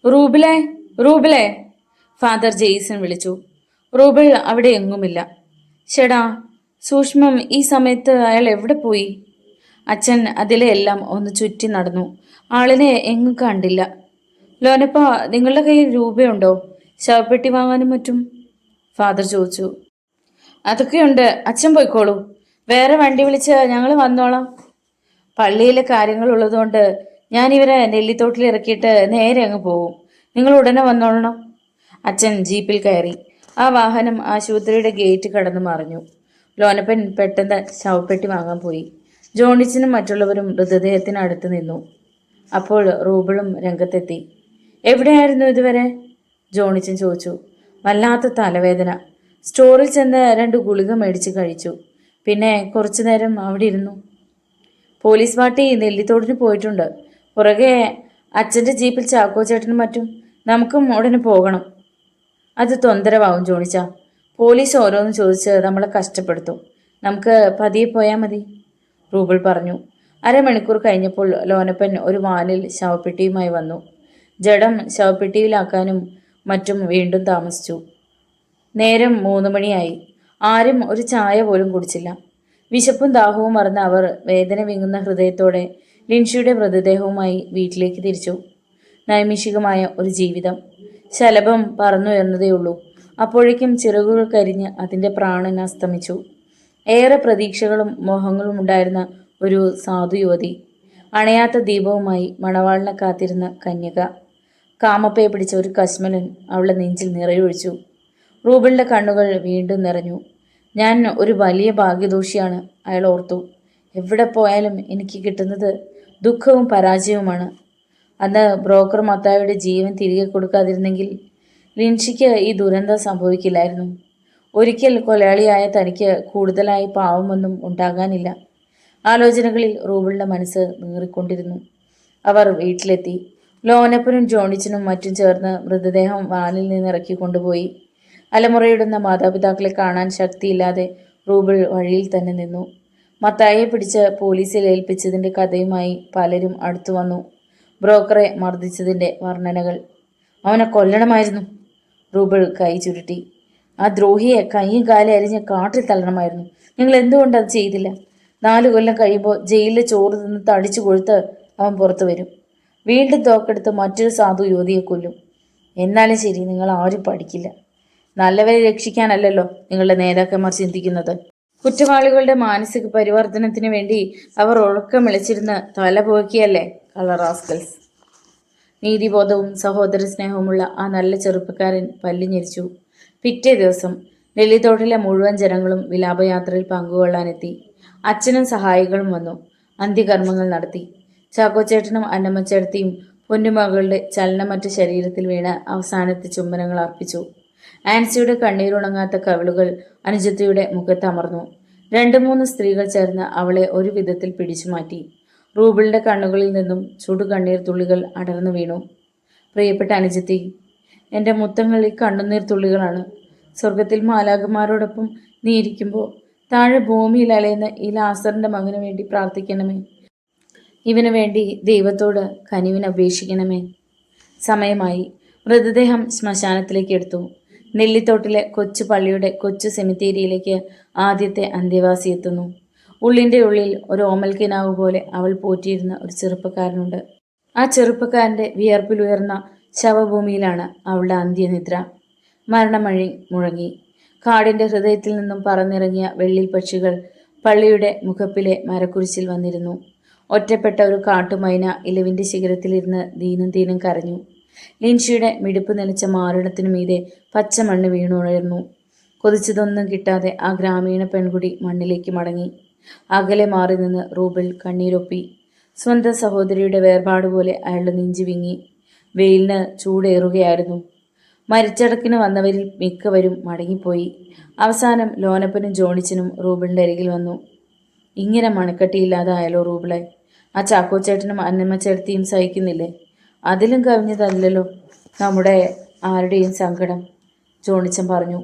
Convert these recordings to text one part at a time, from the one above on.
റൂബിലെ റൂബിലെ father Jason വിളിച്ചു. Rouble അവിടെ എങ്ങുമില്ല. ഷെടാ, സൂക്ഷ്മം, ഈ സമയത്ത് അയാൾ എവിടെ പോയി? അച്ഛൻ അതിലെ എല്ലാം ഒന്ന് ചുറ്റി നടന്നു. ആളിനെ എങ്ങും കണ്ടില്ല. ലോനപ്പ, നിങ്ങളുടെ കയ്യിൽ രൂപയുണ്ടോ? ശവപ്പെട്ടി വാങ്ങാനും മറ്റും ഫാദർ ചോദിച്ചു. അതൊക്കെയുണ്ട്, അച്ഛൻ പോയിക്കോളൂ. വേറെ വണ്ടി വിളിച്ച് ഞങ്ങൾ വന്നോളാം. പള്ളിയിലെ കാര്യങ്ങൾ ഉള്ളതുകൊണ്ട് ഞാൻ ഇവരെ നെല്ലിത്തോട്ടിൽ ഇറക്കിയിട്ട് നേരെ അങ്ങ് പോവും. നിങ്ങൾ ഉടനെ വന്നോളണം. അച്ഛൻ ജീപ്പിൽ കയറി. ആ വാഹനം ആശുപത്രിയുടെ ഗേറ്റ് കടന്നു മറിഞ്ഞു. ലോനപ്പൻ പെട്ടെന്ന് ശവപ്പെട്ടി വാങ്ങാൻ പോയി. ജോണിച്ചനും മറ്റുള്ളവരും മൃതദേഹത്തിനടുത്ത് നിന്നു. അപ്പോൾ റൂബിളും രംഗത്തെത്തി. എവിടെയായിരുന്നു ഇതുവരെ? ജോണിച്ചൻ ചോദിച്ചു. വല്ലാത്ത തലവേദന. സ്റ്റോറിൽ ചെന്ന് 2 ഗുളിക മേടിച്ച് കഴിച്ചു. പിന്നെ കുറച്ചു നേരം അവിടെ ഇരുന്നു. പോലീസ് പാർട്ടി നെല്ലിത്തോടിന് പോയിട്ടുണ്ട്. പുറകെ അച്ഛൻ്റെ ജീപ്പിൽ ചാക്കോ ചേട്ടനും മറ്റും. നമുക്കും ഉടനെ പോകണം. അത് തൊന്തരവാകും ജോണിച്ച. പോലീസ് ഓരോന്ന് ചോദിച്ച് നമ്മളെ കഷ്ടപ്പെടുത്തും. നമുക്ക് പതിയെ പോയാൽ മതി, റൂബിൾ പറഞ്ഞു. അരമണിക്കൂർ കഴിഞ്ഞപ്പോൾ ലോനപ്പൻ ഒരു വാനിൽ ശവപ്പെട്ടിയുമായി വന്നു. ജഡം ശവപ്പെട്ടിയിലാക്കാനും മറ്റും വീണ്ടും താമസിച്ചു. നേരം 3 മണിയായി. ആരും ഒരു ചായ പോലും കുടിച്ചില്ല. വിശപ്പും ദാഹവും മറന്ന അവർ വേദന വിങ്ങുന്ന ഹൃദയത്തോടെ ലിൻഷിയുടെ മൃതദേഹവുമായി വീട്ടിലേക്ക് തിരിച്ചു. നൈമിഷികമായ ഒരു ജീവിതം. ശലഭം പറന്നുയർന്നതേയുള്ളൂ. അപ്പോഴേക്കും ചിറകുകൾ കരിഞ്ഞ് അതിൻ്റെ പ്രാണൻ അസ്തമിച്ചു. ഏറെ പ്രതീക്ഷകളും മോഹങ്ങളും ഉണ്ടായിരുന്ന ഒരു സാധു യുവതി. അണയാത്ത ദീപവുമായി മണവാളിനെ കാത്തിരുന്ന കന്യക. കാമപ്പയെ പിടിച്ച ഒരു കശ്മലൻ അവളുടെ നെഞ്ചിൽ നിറയൊഴിച്ചു. റൂബിളിൻ്റെ കണ്ണുകൾ വീണ്ടും നിറഞ്ഞു. ഞാൻ ഒരു വലിയ ഭാഗ്യദോഷിയാണ്, അയാൾ ഓർത്തു. എവിടെ പോയാലും എനിക്ക് കിട്ടുന്നത് ദുഃഖവും പരാജയവുമാണ്. അന്ന് ബ്രോക്കർ മത്തായിയുടെ ജീവൻ തിരികെ കൊടുക്കാതിരുന്നെങ്കിൽ ലിൻഷിക്ക് ഈ ദുരന്തം സംഭവിക്കില്ലായിരുന്നു. ഒരിക്കൽ കൊലയാളിയായ തനിക്ക് കൂടുതലായി പാവമൊന്നും ഉണ്ടാകാനില്ല. ആലോചനകളിൽ റൂബിളിൻ്റെ മനസ്സ് നീറിക്കൊണ്ടിരുന്നു. അവർ വീട്ടിലെത്തി. ലോനപ്പനും ജോണിച്ചനും മറ്റും ചേർന്ന് മൃതദേഹം വാനിൽ നിന്ന് ഇറക്കി കൊണ്ടുപോയി. അലമുറയിടുന്ന മാതാപിതാക്കളെ കാണാൻ ശക്തിയില്ലാതെ റൂബിൾ വഴിയിൽ തന്നെ നിന്നു. മത്തായിയെ പിടിച്ച് പോലീസിൽ ഏൽപ്പിച്ചതിൻ്റെ കഥയുമായി പലരും അടുത്തു വന്നു. ബ്രോക്കറെ മർദ്ദിച്ചതിൻ്റെ വർണ്ണനകൾ. അവനെ കൊല്ലണമായിരുന്നു. റൂബിൾ കൈ ചുരുട്ടി. ആ ദ്രോഹിയെ കൈയും കാലും അരിഞ്ഞ് കാട്ടിൽ തള്ളണമായിരുന്നു. നിങ്ങൾ എന്തുകൊണ്ട് അത് ചെയ്തില്ല? 4 കൊല്ലം കഴിയുമ്പോൾ ജയിലിലെ ചോറ് തിന്ന് തടിച്ചു കൊഴുത്ത് അവൻ പുറത്തു വരും. വീണ്ടും തോക്കെടുത്ത് മറ്റൊരു സാധു യുവതിയെ കൊല്ലും. എന്നാലും ശരി, നിങ്ങൾ ആരും പഠിക്കില്ല. നല്ലവരെ രക്ഷിക്കാനല്ലല്ലോ നിങ്ങളുടെ നേതാക്കന്മാർ ചിന്തിക്കുന്നത്. കുറ്റവാളികളുടെ മാനസിക പരിവർത്തനത്തിന് വേണ്ടി അവർ ഉറക്കമിളച്ചിരുന്ന് തല പോക്കിയല്ലേ കളറാസ്കൽസ്. നീതിബോധവും സഹോദര സ്നേഹവുമുള്ള ആ നല്ല ചെറുപ്പക്കാരൻ പല്ലിഞ്ഞിരിച്ചു. പിറ്റേ ദിവസം നെല്ലിത്തോട്ടിലെ മുഴുവൻ ജനങ്ങളും വിലാപയാത്രയിൽ പങ്കുകൊള്ളാനെത്തി. അച്ഛനും സഹായികളും വന്നു. അന്ത്യകർമ്മങ്ങൾ നടത്തി. ചാക്കോച്ചേട്ടനും അന്നമ്മച്ചേട്ടത്തിയും പൊന്നുമകളുടെ ചലനമറ്റ ശരീരത്തിൽ വീണ് അവസാനത്തെ ചുംബനങ്ങൾ അർപ്പിച്ചു. ആൻസിയുടെ കണ്ണീരുണങ്ങാത്ത കവിളുകൾ അനുജത്തിയുടെ മുഖത്തമർന്നു. 2-3 സ്ത്രീകൾ ചേർന്ന് അവളെ ഒരു വിധത്തിൽ പിടിച്ചു മാറ്റി. റൂബിളിൻ്റെ കണ്ണുകളിൽ നിന്നും ചുടുകണ്ണീർ തുള്ളികൾ അടർന്നു വീണു. പ്രിയപ്പെട്ട അനുജത്തി, എൻ്റെ മുത്തങ്ങൾ ഈ കണ്ണുനീർ തുള്ളികളാണ്. സ്വർഗത്തിൽ മാലാഖമാരോടൊപ്പം നീ ഇരിക്കുമ്പോൾ താഴെ ഭൂമിയിൽ അലയുന്ന ഈ ലാസറിൻ്റെ മകന് വേണ്ടി പ്രാർത്ഥിക്കണമേ. ഇവന് വേണ്ടി ദൈവത്തോട് കനിവിന് അപേക്ഷിക്കണമേ. സമയമായി. മൃതദേഹം ശ്മശാനത്തിലേക്ക് എടുത്തു. നെല്ലിത്തോട്ടിലെ കൊച്ചു പള്ളിയുടെ കൊച്ചു സെമിത്തേരിയിലേക്ക് ആദ്യത്തെ അന്തേവാസി എത്തുന്നു. ഉള്ളിൻ്റെ ഉള്ളിൽ ഒരു ഓമൽക്കിനാവ് പോലെ അവൾ പോറ്റിയിരുന്ന ഒരു ചെറുപ്പക്കാരനുണ്ട്. ആ ചെറുപ്പക്കാരൻ്റെ വിയർപ്പിലുയർന്ന ശവഭൂമിയിലാണ് അവളുടെ അന്ത്യനിദ്ര. മരണമഴി മുഴങ്ങി. കാടിൻ്റെ ഹൃദയത്തിൽ നിന്നും പറന്നിറങ്ങിയ വെള്ളിൽ പക്ഷികൾ പള്ളിയുടെ മുഖപ്പിലെ മരക്കുരിശിൽ വന്നിരുന്നു. ഒറ്റപ്പെട്ട ഒരു കാട്ടുമൈന ഇലവിൻ്റെ ശിഖരത്തിലിരുന്ന് ദീനം ദീനം കരഞ്ഞു. ലിൻഷിയുടെ മിടിപ്പ് നനച്ച മാറിടത്തിനു മീതെ പച്ചമണ്ണ് വീണുയർന്നു. കൊതിച്ചതൊന്നും കിട്ടാതെ ആ ഗ്രാമീണ പെൺകുടി മണ്ണിലേക്ക് മടങ്ങി. അകലെ മാറി നിന്ന് റൂബിൾ കണ്ണീരൊപ്പി. സ്വന്തം സഹോദരിയുടെ വേർപാടുപോലെ അയാളുടെ നെഞ്ചു വിങ്ങി. വെയിലിന് ചൂടേറുകയായിരുന്നു. മരിച്ചടക്കിന് വന്നവരിൽ മിക്കവരും മടങ്ങിപ്പോയി. അവസാനം ലോനപ്പനും ജോണിച്ചനും റൂബിളിൻ്റെ അരികിൽ വന്നു. ഇങ്ങനെ മണക്കട്ടിയില്ലാതായാലോ റൂബിളെ? ആ ചാക്കോച്ചേട്ടനും അന്നമ്മച്ചേട്ടത്തിയും സഹിക്കുന്നില്ലേ? അതിലും കവിഞ്ഞതല്ലല്ലോ നമ്മുടെ ആരുടെയും സങ്കടം, ജോണിച്ചൻ പറഞ്ഞു.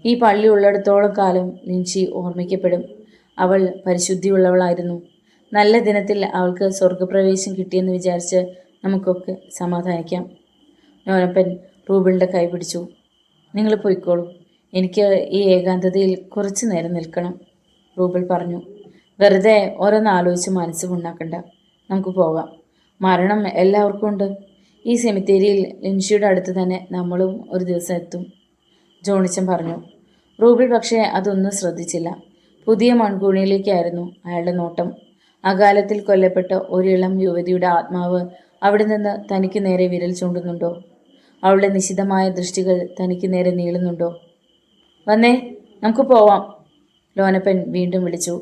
ഈ പള്ളി ഉള്ളിടത്തോളം കാലം ലിൻഷി ഓർമ്മിക്കപ്പെടും. അവൾ പരിശുദ്ധിയുള്ളവളായിരുന്നു. നല്ല ദിനത്തിൽ അവൾക്ക് സ്വർഗപ്രവേശം കിട്ടിയെന്ന് വിചാരിച്ച് നമുക്കൊക്കെ സമാധാനിക്കാം. ലോനപ്പൻ റൂബിളിൻ്റെ കൈ പിടിച്ചു. നിങ്ങൾ പോയിക്കോളൂ, എനിക്ക് ഈ ഏകാന്തതയിൽ കുറച്ചു നേരം നിൽക്കണം, റൂബിൾ പറഞ്ഞു. വെറുതെ ഓരോന്ന് ആലോചിച്ച് മനസ്സ് ഉണ്ടാക്കണ്ട, നമുക്ക് പോകാം. മരണം എല്ലാവർക്കും ഉണ്ട്. ഈ സെമിത്തേരിയിൽ ലിൻഷിയുടെ അടുത്ത് തന്നെ നമ്മളും ഒരു ദിവസം എത്തും, ജോണിച്ചൻ പറഞ്ഞു. റൂബിൾ പക്ഷേ അതൊന്നും ശ്രദ്ധിച്ചില്ല. പുതിയ മൺകൂണിയിലേക്കായിരുന്നു അയാളുടെ നോട്ടം. അകാലത്തിൽ കൊല്ലപ്പെട്ട ഒരിളം യുവതിയുടെ ആത്മാവ് അവിടെ നിന്ന് തനിക്ക് നേരെ വിരൽ ചൂണ്ടുന്നുണ്ടോ? അവളുടെ നിശിതമായ ദൃഷ്ടികൾ തനിക്ക് നേരെ നീളുന്നുണ്ടോ? വന്നേ, നമുക്ക് പോവാം, ലോനപ്പൻ വീണ്ടും വിളിച്ചു.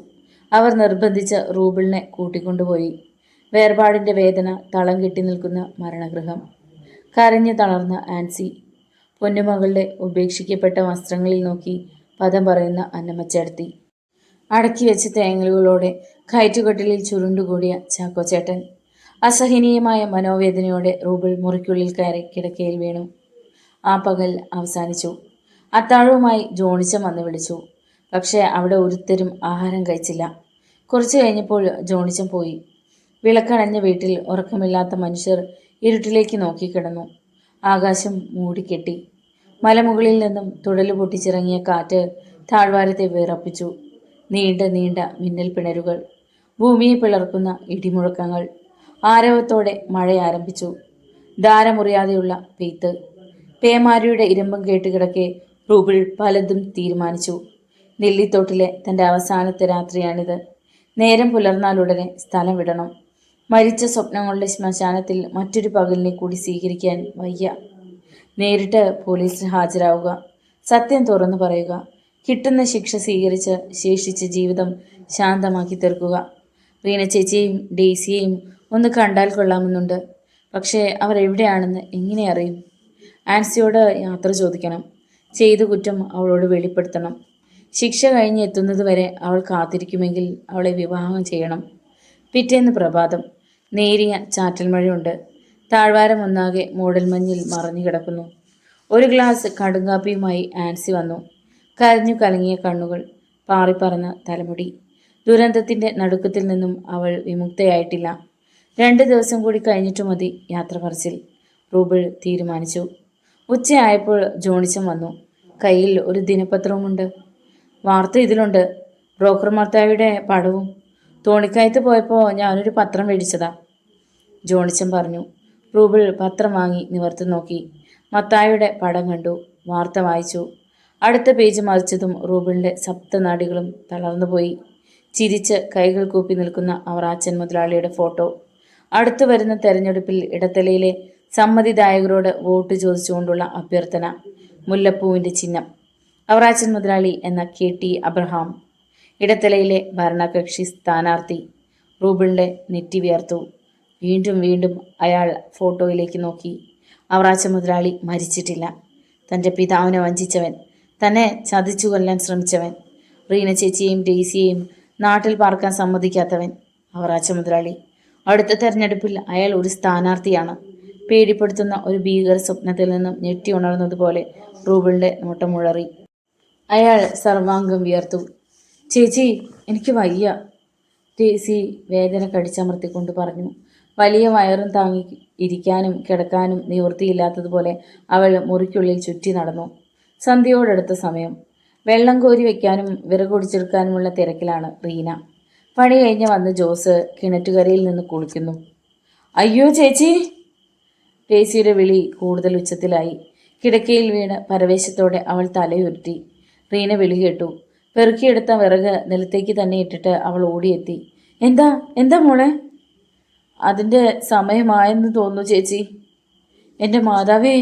അവർ നിർബന്ധിച്ച് റൂബിളിനെ കൂട്ടിക്കൊണ്ടുപോയി. വേർപാടിൻ്റെ വേദന തളം കെട്ടി നിൽക്കുന്ന മരണഗൃഹം. കരഞ്ഞു തളർന്ന ആൻസി. പൊന്നുമകളുടെ ഉപേക്ഷിക്കപ്പെട്ട വസ്ത്രങ്ങളിൽ നോക്കി പദം പറയുന്ന അന്നമ്മച്ചേർത്തി. അടക്കി വെച്ച തേങ്ങലുകളോടെ കയറ്റുകട്ടിലിൽ ചുരുണ്ടുകൂടിയ ചാക്കോച്ചേട്ടൻ. അസഹനീയമായ മനോവേദനയോടെ റൂബിൾ മുറിക്കുള്ളിൽ കയറി കിടക്കയിൽ വീണു. ആ പകൽ അവസാനിച്ചു. അത്താഴവുമായി ജോണിച്ചൻ വന്ന് വിളിച്ചു. പക്ഷേ അവിടെ ഒരുത്തരും ആഹാരം കഴിച്ചില്ല. കുറച്ചു കഴിഞ്ഞപ്പോൾ ജോണിച്ചൻ പോയി. വിളക്കണഞ്ഞ വീട്ടിൽ ഉറക്കമില്ലാത്ത മനുഷ്യർ ഇരുട്ടിലേക്ക് നോക്കിക്കിടന്നു. ആകാശം മൂടിക്കെട്ടി. മലമുകളിൽ നിന്നും തുടല് പൊട്ടിച്ചിറങ്ങിയ കാറ്റ് താഴ്വാരത്തെ വിറപ്പിച്ചു. നീണ്ട നീണ്ട മിന്നൽ പിണരുകൾ, ഭൂമിയെ പിളർക്കുന്ന ഇടിമുഴക്കങ്ങൾ. ആരവത്തോടെ മഴ ആരംഭിച്ചു. ധാരമുറിയാതെയുള്ള പെയ്ത്ത്. പേമാരിയുടെ ഇരമ്പം കേട്ടുകിടക്കെ റൂബിൾ പലതും തീരുമാനിച്ചു. നെല്ലിത്തോട്ടിലെ തൻ്റെ അവസാനത്തെ രാത്രിയാണിത്. നേരം പുലർന്നാലുടനെ സ്ഥലം വിടണം. മരിച്ച സ്വപ്നങ്ങളുടെ ശ്മശാനത്തിൽ മറ്റൊരു പകലിനെ കൂടി സ്വീകരിക്കാൻ വയ്യ. നേരിട്ട് പോലീസിൽ ഹാജരാവുക, സത്യം തുറന്നു പറയുക, കിട്ടുന്ന ശിക്ഷ സ്വീകരിച്ച് ശേഷിച്ച ജീവിതം ശാന്തമാക്കി തീർക്കുക. റീന ചേച്ചിയെയും ഡെയ്സിയെയും ഒന്ന് കണ്ടാൽ കൊള്ളാമെന്നുണ്ട്. പക്ഷേ അവർ എവിടെയാണെന്ന് എങ്ങനെ അറിയും? ആൻസിയോട് യാത്ര ചോദിക്കണം. ചെയ്ത കുറ്റം അവളോട് വെളിപ്പെടുത്തണം. ശിക്ഷ കഴിഞ്ഞ് എത്തുന്നത് വരെ അവൾ കാത്തിരിക്കുമെങ്കിൽ അവളെ വിവാഹം ചെയ്യണം. പിറ്റേന്ന് പ്രഭാതം. നേരിയ ചാറ്റൽ മഴയുണ്ട്. താഴ്വാരം ഒന്നാകെ മൂടൽമഞ്ഞിൽ മറഞ്ഞു കിടക്കുന്നു. ഒരു ഗ്ലാസ് കടുങ്കാപ്പിയുമായി ആൻസി വന്നു. കരഞ്ഞു കലങ്ങിയ കണ്ണുകൾ, പാറിപ്പറന്ന തലമുടി. ദുരന്തത്തിൻ്റെ നടുക്കത്തിൽ നിന്നും അവൾ വിമുക്തയായിട്ടില്ല. 2 ദിവസം കൂടി കഴിഞ്ഞിട്ടു മതി യാത്ര പറച്ചിൽ, റൂബിൾ തീരുമാനിച്ചു. ഉച്ചയായപ്പോൾ ജോണിച്ചൻ വന്നു. കയ്യിൽ ഒരു ദിനപത്രവുമുണ്ട്. വാർത്ത ഇതിലുണ്ട്, ബ്രോക്കർ മത്തായിയുടെ പടവും. തോണിക്കയത്ത് പോയപ്പോൾ ഞാനൊരു പത്രം മേടിച്ചതാ, ജോണിച്ചൻ പറഞ്ഞു. റൂബിൾ പത്രം വാങ്ങി നിവർത്തി നോക്കി. മത്തായിയുടെ പടം കണ്ടു. വാർത്ത വായിച്ചു. അടുത്ത പേജ് മറിച്ചതും റൂബിളിൻ്റെ സപ്തനാഡികളും തളർന്നുപോയി. ചിരിച്ച് കൈകൾ കൂപ്പി നിൽക്കുന്ന അവറാച്ചൻ മുതലാളിയുടെ ഫോട്ടോ. അടുത്തു വരുന്ന തെരഞ്ഞെടുപ്പിൽ ഇടത്തലയിലെ സമ്മതിദായകരോട് വോട്ട് ചോദിച്ചുകൊണ്ടുള്ള അഭ്യർത്ഥന. മുല്ലപ്പൂവിൻ്റെ ചിഹ്നം. അവറാച്ചൻ മുതലാളി എന്ന KT അബ്രഹാം, ഇടത്തലയിലെ ഭരണകക്ഷി സ്ഥാനാർത്ഥി. റൂബിളിൻ്റെ നെറ്റി വിയർത്തു. വീണ്ടും വീണ്ടും അയാൾ ഫോട്ടോയിലേക്ക് നോക്കി. അവറാച്ചൻ മുതലാളി മരിച്ചിട്ടില്ല. തൻ്റെ പിതാവിനെ വഞ്ചിച്ചവൻ, തന്നെ ചതിച്ചു കൊല്ലാൻ ശ്രമിച്ചവൻ, റീന ചേച്ചിയെയും ഡെയ്സിയെയും നാട്ടിൽ പാർക്കാൻ സമ്മതിക്കാത്തവൻ അവറാച്ചൻ മുതലാളി. അടുത്ത തെരഞ്ഞെടുപ്പിൽ അയാൾ ഒരു സ്ഥാനാർത്ഥിയാണ്. പേടിപ്പെടുത്തുന്ന ഒരു ഭീകര സ്വപ്നത്തിൽ നിന്നും ഞെട്ടി ഉണർന്നതുപോലെ റൂബിളിൻ്റെ നോട്ടമുഴറി. അയാൾ സർവാംഗം വിയർത്തു. ചേച്ചി, എനിക്ക് വയ്യ, ഡെയ്സി വേദന കടിച്ചമർത്തിക്കൊണ്ട് പറഞ്ഞു. വലിയ വയറും താങ്ങി ഇരിക്കാനും കിടക്കാനും നിവൃത്തിയില്ലാത്തതുപോലെ അവൾ മുറിക്കുള്ളിൽ ചുറ്റി നടന്നു. സന്ധ്യയോടടുത്ത സമയം. വെള്ളം കോരി വയ്ക്കാനും വിറകൊടിച്ചെടുക്കാനുമുള്ള തിരക്കിലാണ് റീന. പണി കഴിഞ്ഞ് വന്ന് ജോസ് കിണറ്റുകരയിൽ നിന്ന് കുളിക്കുന്നു. അയ്യോ ചേച്ചി! ഡെയ്സിയുടെ വിളി കൂടുതൽ ഉച്ചത്തിലായി. കിടക്കയിൽ വീണ് പരവേശത്തോടെ അവൾ തലയുരുട്ടി. റീന വിളി കേട്ടു. പെറുക്കിയെടുത്ത വിറക് നിലത്തേക്ക് തന്നെ ഇട്ടിട്ട് അവൾ ഓടിയെത്തി. എന്താ എന്താ മോളെ? അതിൻ്റെ സമയമായെന്ന് തോന്നുന്നു ചേച്ചി. എൻ്റെ മാതാവേ!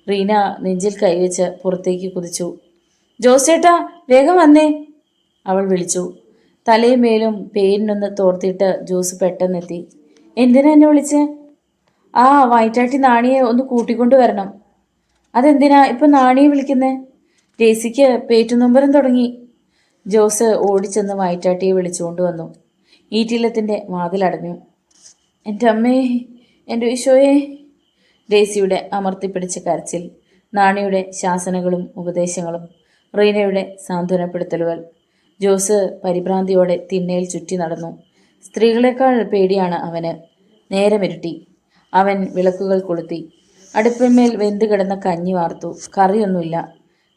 റീന നെഞ്ചിൽ കൈവച്ച് പുറത്തേക്ക് കുതിച്ചു. ജോസേട്ടാ, വേഗം വന്നേ, അവൾ വിളിച്ചു. തലയും മേലും പേരിനൊന്ന് തോർത്തിട്ട് ജോസ് പെട്ടെന്നെത്തി. എന്തിനാ എന്നെ വിളിച്ചേ? ആ വയറ്റാട്ടി നാണിയെ ഒന്ന് കൂട്ടിക്കൊണ്ട് വരണം. അതെന്തിനാ ഇപ്പം നാണിയെ വിളിക്കുന്നേ? ഡെയ്സിക്ക് പേറ്റുനൊമ്പരം തുടങ്ങി. ജോസ് ഓടിച്ചെന്ന് വയറ്റാട്ടിയെ വിളിച്ചുകൊണ്ട് വന്നു. ഈറ്റില്ലത്തിൻ്റെ വാതിലടഞ്ഞു. എൻ്റെ അമ്മേ, എൻ്റെ ഈശോയെ! ഡെയ്സിയുടെ അമർത്തിപ്പിടിച്ച കരച്ചിൽ, നാണിയുടെ ശാസനകളും ഉപദേശങ്ങളും, റീനയുടെ സാന്ത്വനപ്പെടുത്തലുകൾ. ജോസ് പരിഭ്രാന്തിയോടെ തിണ്ണയിൽ ചുറ്റി നടന്നു. സ്ത്രീകളെക്കാൾ പേടിയാണ് അവന്. നേരമിരുട്ടി. അവൻ വിളക്കുകൾ കൊളുത്തി. അടുപ്പിന്മേൽ വെന്ത് കിടന്ന കഞ്ഞി വാർത്തു. കറിയൊന്നുമില്ല.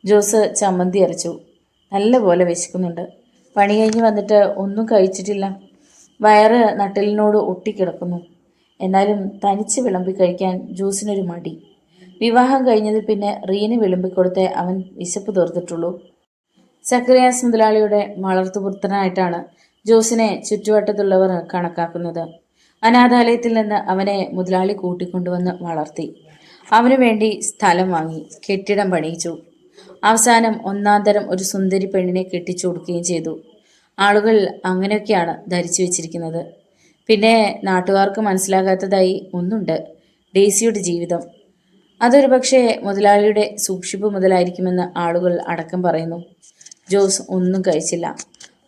ജോസ് ചമ്മന്തി അരച്ചു. നല്ലപോലെ വിശക്കുന്നുണ്ട്. പണി കഴിഞ്ഞ് വന്നിട്ട് ഒന്നും കഴിച്ചിട്ടില്ല. വയറ് നട്ടലിനോട് ഒട്ടിക്കിടക്കുന്നു. എന്നാലും തനിച്ച് വിളമ്പി കഴിക്കാൻ ജോസിനൊരു മടി. വിവാഹം കഴിഞ്ഞതിൽ പിന്നെ റീന് വിളമ്പിക്കൊടുത്തേ അവൻ വിശപ്പ് തീർത്തിട്ടുള്ളൂ. സക്കറിയാസ് മുതലാളിയുടെ വളർത്തുപുത്രനായിട്ടാണ് ജോസിനെ ചുറ്റുവട്ടത്തുള്ളവർ കണക്കാക്കുന്നത്. അനാഥാലയത്തിൽ നിന്ന് അവനെ മുതലാളി കൂട്ടിക്കൊണ്ടുവന്ന് വളർത്തി. അവനു വേണ്ടി സ്ഥലം വാങ്ങി, കെട്ടിടം പണിയിച്ചു. അവസാനം ഒന്നാന്തരം ഒരു സുന്ദരി പെണ്ണിനെ കെട്ടിച്ചു കൊടുക്കുകയും ചെയ്തു. ആളുകൾ അങ്ങനെയൊക്കെയാണ് ധരിച്ചു വെച്ചിരിക്കുന്നത്. പിന്നെ നാട്ടുകാർക്ക് മനസ്സിലാകാത്തതായി ഒന്നുണ്ട്: ഡെയ്സിയുടെ ജീവിതം. അതൊരു പക്ഷേ മുതലാളിയുടെ സൂക്ഷിപ്പ് മുതലായിരിക്കുമെന്ന് ആളുകൾ അടക്കം പറയുന്നു. ജോസ് ഒന്നും കഴിച്ചില്ല.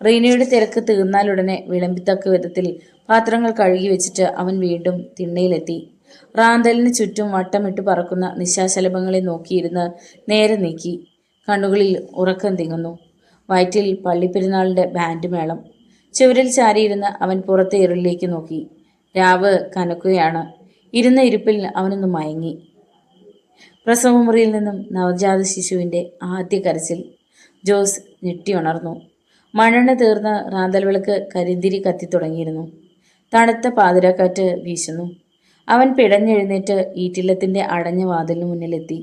റീനയുടെ തിരക്ക് തീർന്നാലുടനെ വിളമ്പിത്തക്ക വിധത്തിൽ പാത്രങ്ങൾ കഴുകി വെച്ചിട്ട് അവൻ വീണ്ടും തിണ്ണയിലെത്തി. റാന്തലിന് ചുറ്റും വട്ടമിട്ട് പറക്കുന്ന നിശാശലഭങ്ങളെ നോക്കിയിരുന്ന് നേരെ നീക്കി. കണ്ണുകളിൽ ഉറക്കം തിങ്ങുന്നു. വയറ്റിൽ പള്ളിപ്പെരുന്നാളിൻ്റെ ബാൻഡ് മേളം. ചുവരിൽ ചാരിയിരുന്ന് അവൻ പുറത്തെ ഇരുളിലേക്ക് നോക്കി. രാവ് കനക്കുകയാണ്. ഇരുന്ന ഇരിപ്പിൽ അവനൊന്ന് മയങ്ങി. പ്രസവമുറിയിൽ നിന്നും നവജാത ശിശുവിൻ്റെ ആദ്യ കരച്ചിൽ. ജോസ് ഞെട്ടിയുണർന്നു. മണ്ണെണ്ണ തീർന്ന് റാന്തൽ വിളക്ക് കരിന്തിരി കത്തിത്തുടങ്ങിയിരുന്നു. തണുത്ത പാതിരാക്കാറ്റ് വീശുന്നു. അവൻ പിടഞ്ഞെഴുന്നേറ്റ് ഈറ്റില്ലത്തിൻ്റെ അടഞ്ഞ വാതിലിന് മുന്നിലെത്തി.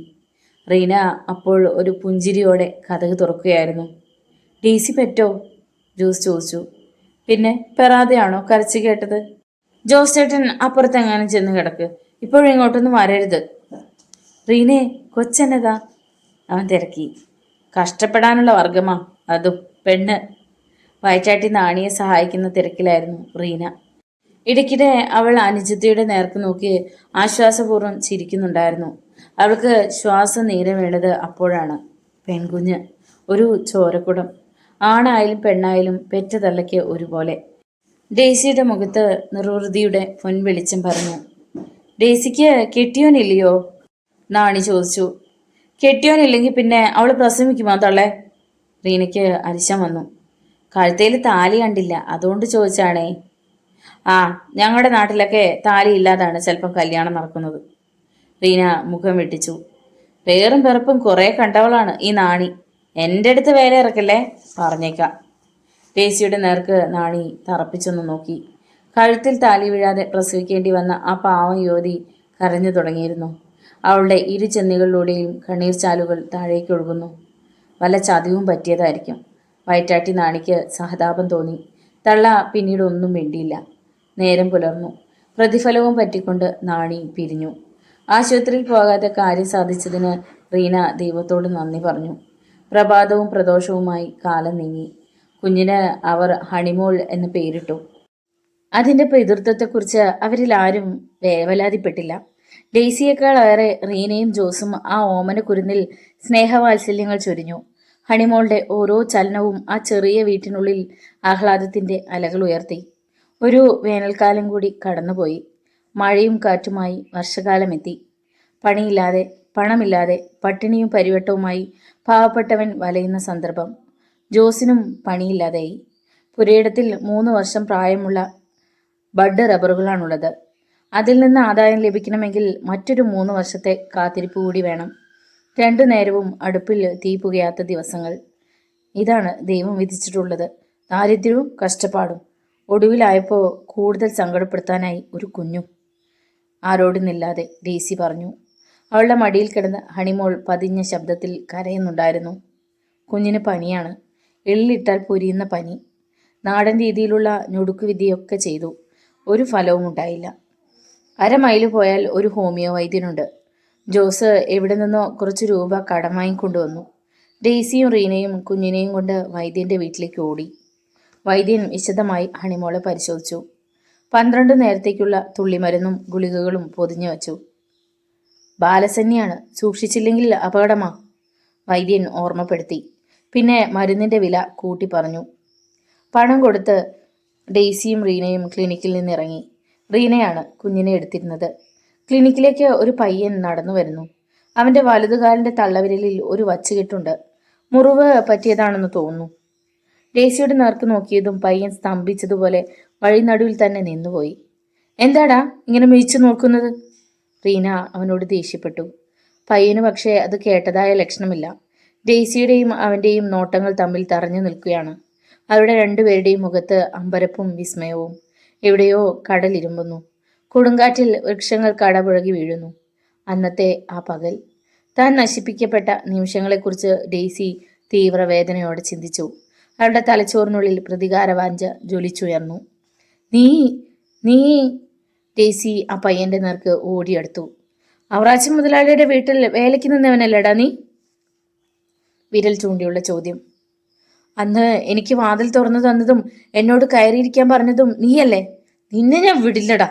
റീന അപ്പോൾ ഒരു പുഞ്ചിരിയോടെ കതക് തുറക്കുകയായിരുന്നു. ഡെയ്സി പെറ്റോ? ജോസ് ചോദിച്ചു. പിന്നെ പെറാതെയാണോ കരച്ചു കേട്ടത്? ജോസ് ചേട്ടൻ അപ്പുറത്തെങ്ങാനും ചെന്ന് കിടക്ക്. ഇപ്പോഴും ഇങ്ങോട്ടൊന്നും വരരുത്. റീനെ, കൊച്ചെന്നതാ? അവൻ തിരക്കി. കഷ്ടപ്പെടാനുള്ള വർഗമാ, അതും പെണ്ണ്. വയറ്റാട്ടി നാണിയെ സഹായിക്കുന്ന തിരക്കിലായിരുന്നു റീന. ഇടയ്ക്കിടെ അവൾ അനുജത്തിയുടെ നേർക്ക് നോക്കി ആശ്വാസപൂർവ്വം ചിരിക്കുന്നുണ്ടായിരുന്നു. അവൾക്ക് ശ്വാസം നീര വീണത് അപ്പോഴാണ്. പെൺകുഞ്ഞ്, ഒരു ചോരക്കുടം. ആണായാലും പെണ്ണായാലും പെറ്റ തള്ളയ്ക്ക് ഒരുപോലെ. ഡെയ്സിയുടെ മുഖത്ത് നിർവൃതിയുടെ പൊൻവെളിച്ചം പറഞ്ഞു. ഡെയ്സിക്ക് കെട്ടിയോനില്ലയോ? നാണി ചോദിച്ചു. കെട്ടിയോനില്ലെങ്കിൽ പിന്നെ അവൾ പ്രസവിക്കുമോ തള്ളേ? റീനയ്ക്ക് അരിശം വന്നു. കഴുത്തേൽ താലി കണ്ടില്ല, അതുകൊണ്ട് ചോദിച്ചാണേ. ആ, ഞങ്ങളുടെ നാട്ടിലൊക്കെ താലി ഇല്ലാതാണ് ചിലപ്പം കല്യാണം നടക്കുന്നത്. റീന മുഖം വെട്ടിച്ചു. പേറും പിറപ്പും കുറേ കണ്ടവളാണ് ഈ നാണി. എൻ്റെ അടുത്ത് വേല ഇറക്കല്ലേ, പറഞ്ഞേക്കാം. ഡെയ്സിയുടെ നേർക്ക് നാണി തറപ്പിച്ചൊന്ന് നോക്കി. കഴുത്തിൽ താലി വീഴാതെ പ്രസവിക്കേണ്ടി വന്ന ആ പാവം യുവതി കരഞ്ഞു തുടങ്ങിയിരുന്നു. അവളുടെ ഇരു ചെന്നികളിലൂടെയും കണ്ണീർ ചാലുകൾ താഴേക്ക് ഒഴുകുന്നു. വല്ല ചതിവും പറ്റിയതായിരിക്കും. വയറ്റാട്ടി നാണിക്ക് സഹതാപം തോന്നി. തള്ള പിന്നീട് ഒന്നും വേണ്ടിയില്ല. നേരം പുലർന്നു. പ്രതിഫലവും പറ്റിക്കൊണ്ട് നാണി പിരിഞ്ഞു. ആശുപത്രിയിൽ പോകാതെ കാര്യം സാധിച്ചതിന് റീന ദൈവത്തോട് നന്ദി പറഞ്ഞു. പ്രഭാതവും പ്രദോഷവുമായി കാലം നീങ്ങി. കുഞ്ഞിന് അവർ ഹണിമോൾ എന്ന് പേരിട്ടു. അതിൻ്റെ പിതൃത്വത്തെക്കുറിച്ച് അവരിൽ ആരും വേവലാതിപ്പെട്ടില്ല. ഡെയ്സിയേക്കാളേറെ റീനയും ജോസും ആ ഓമന കുരുന്നിൽ സ്നേഹവാത്സല്യങ്ങൾ ചൊരിഞ്ഞു. ഹണിമോളുടെ ഓരോ ചലനവും ആ ചെറിയ വീട്ടിനുള്ളിൽ ആഹ്ലാദത്തിൻ്റെ അലകൾ ഉയർത്തി. ഒരു വേനൽക്കാലം കൂടി കടന്നുപോയി. മഴയും കാറ്റുമായി വർഷകാലമെത്തി. പണിയില്ലാതെ, പണമില്ലാതെ, പട്ടിണിയും പരിവട്ടവുമായി പാവപ്പെട്ടവൻ വലയുന്ന സന്ദർഭം. ജോസിനും പണിയില്ലാതെയായി. പുരയിടത്തിൽ 3 വർഷം പ്രായമുള്ള ബഡ് റബ്ബറുകളാണുള്ളത്. അതിൽ നിന്ന് ആദായം ലഭിക്കണമെങ്കിൽ മറ്റൊരു 3 വർഷത്തെ കാത്തിരിപ്പ് കൂടി വേണം. 2 നേരവും അടുപ്പിൽ തീ പുകയാത്ത ദിവസങ്ങൾ. ഇതാണ് ദൈവം വിധിച്ചിട്ടുള്ളത്. ദാരിദ്ര്യവും കഷ്ടപ്പാടും. ഒടുവിലായപ്പോൾ കൂടുതൽ സങ്കടപ്പെടുത്താനായി ഒരു കുഞ്ഞും. ആരോടുന്നില്ലാതെ ഡെയ്സി പറഞ്ഞു. അവളുടെ മടിയിൽ കിടന്ന് ഹണിമോൾ പതിഞ്ഞ ശബ്ദത്തിൽ കരയുന്നുണ്ടായിരുന്നു. കുഞ്ഞിന് പനിയാണ്. എള്ളിട്ടാൽ പൊരിയുന്ന പനി. നാടൻ രീതിയിലുള്ള ഞൊടുക്കുവിദ്യയൊക്കെ ചെയ്തു. ഒരു ഫലവും ഉണ്ടായില്ല. 1/2 മൈല് പോയാൽ ഒരു ഹോമിയോ വൈദ്യനുണ്ട്. ജോസ് എവിടെ നിന്നോ കുറച്ച് രൂപ കടം വാങ്ങിക്കൊണ്ടുവന്നു. ഡെയ്സിയും റീനയും കുഞ്ഞിനെയും കൊണ്ട് വൈദ്യൻ്റെ വീട്ടിലേക്ക് ഓടി. വൈദ്യൻ വിശദമായി ഹണിമോളെ പരിശോധിച്ചു. 12 നേരത്തേക്കുള്ള തുള്ളിമരുന്നും ഗുളികകളും പൊതിഞ്ഞു വച്ചു. ബാലസന്യാണ്, സൂക്ഷിച്ചില്ലെങ്കിൽ അപകടമാ, വൈദ്യൻ ഓർമ്മപ്പെടുത്തി. പിന്നെ മരുന്നിൻ്റെ വില കൂട്ടി പറഞ്ഞു. പണം കൊടുത്ത് ഡെയ്സിയും റീനയും ക്ലിനിക്കിൽ നിന്നിറങ്ങി. റീനയാണ് കുഞ്ഞിനെ എടുത്തിരുന്നത്. ക്ലിനിക്കിലേക്ക് ഒരു പയ്യൻ നടന്നു വരുന്നു. അവൻ്റെ വലതുകാലിൻ്റെ തള്ളവിരലിൽ ഒരു വച്ചുകെട്ടുണ്ട്. മുറിവ് പറ്റിയതാണെന്ന് തോന്നുന്നു. ഡെയ്സിയുടെ നേർക്ക് നോക്കിയതും പയ്യൻ സ്തംഭിച്ചതുപോലെ വഴിനടുവിൽ തന്നെ നിന്നുപോയി. എന്താടാ ഇങ്ങനെ മിഴിച്ചു നോക്കുന്നത്? റീന അവനോട് ദേഷ്യപ്പെട്ടു. പയ്യന് പക്ഷേ അത് കേട്ടതായ ലക്ഷണമില്ല. ഡെയ്സിയുടെയും അവൻ്റെയും നോട്ടങ്ങൾ തമ്മിൽ തറഞ്ഞു നിൽക്കുകയാണ്. അവരുടെ രണ്ടുപേരുടെയും മുഖത്ത് അമ്പരപ്പും വിസ്മയവും. എവിടെയോ കടലിരുമ്പുന്നു. കൊടുങ്കാറ്റിൽ വൃക്ഷങ്ങൾ കടപുഴകി വീഴുന്നു. അന്നത്തെ ആ പകൽ, താൻ നശിപ്പിക്കപ്പെട്ട നിമിഷങ്ങളെക്കുറിച്ച് ഡെയ്സി തീവ്രവേദനയോടെ ചിന്തിച്ചു. അവരുടെ തലച്ചോറിനുള്ളിൽ പ്രതികാരവാഞ്ച ജ്വലിച്ചുയർന്നു. നീ നീ ഡെയ്സി ആ പയ്യന്റെ നേർക്ക് ഓടിയെടുത്തു. അവറാച്ചൻ മുതലാളിയുടെ വീട്ടിൽ വേലയ്ക്ക് നിന്നവനല്ലേടാ നീ? വിരൽ ചൂണ്ടിയുള്ള ചോദ്യം. അന്ന് എനിക്ക് വാതിൽ തുറന്നു തന്നതും എന്നോട് കയറിയിരിക്കാൻ പറഞ്ഞതും നീയല്ലേ? നിന്നെ ഞാൻ വിടില്ലടാ.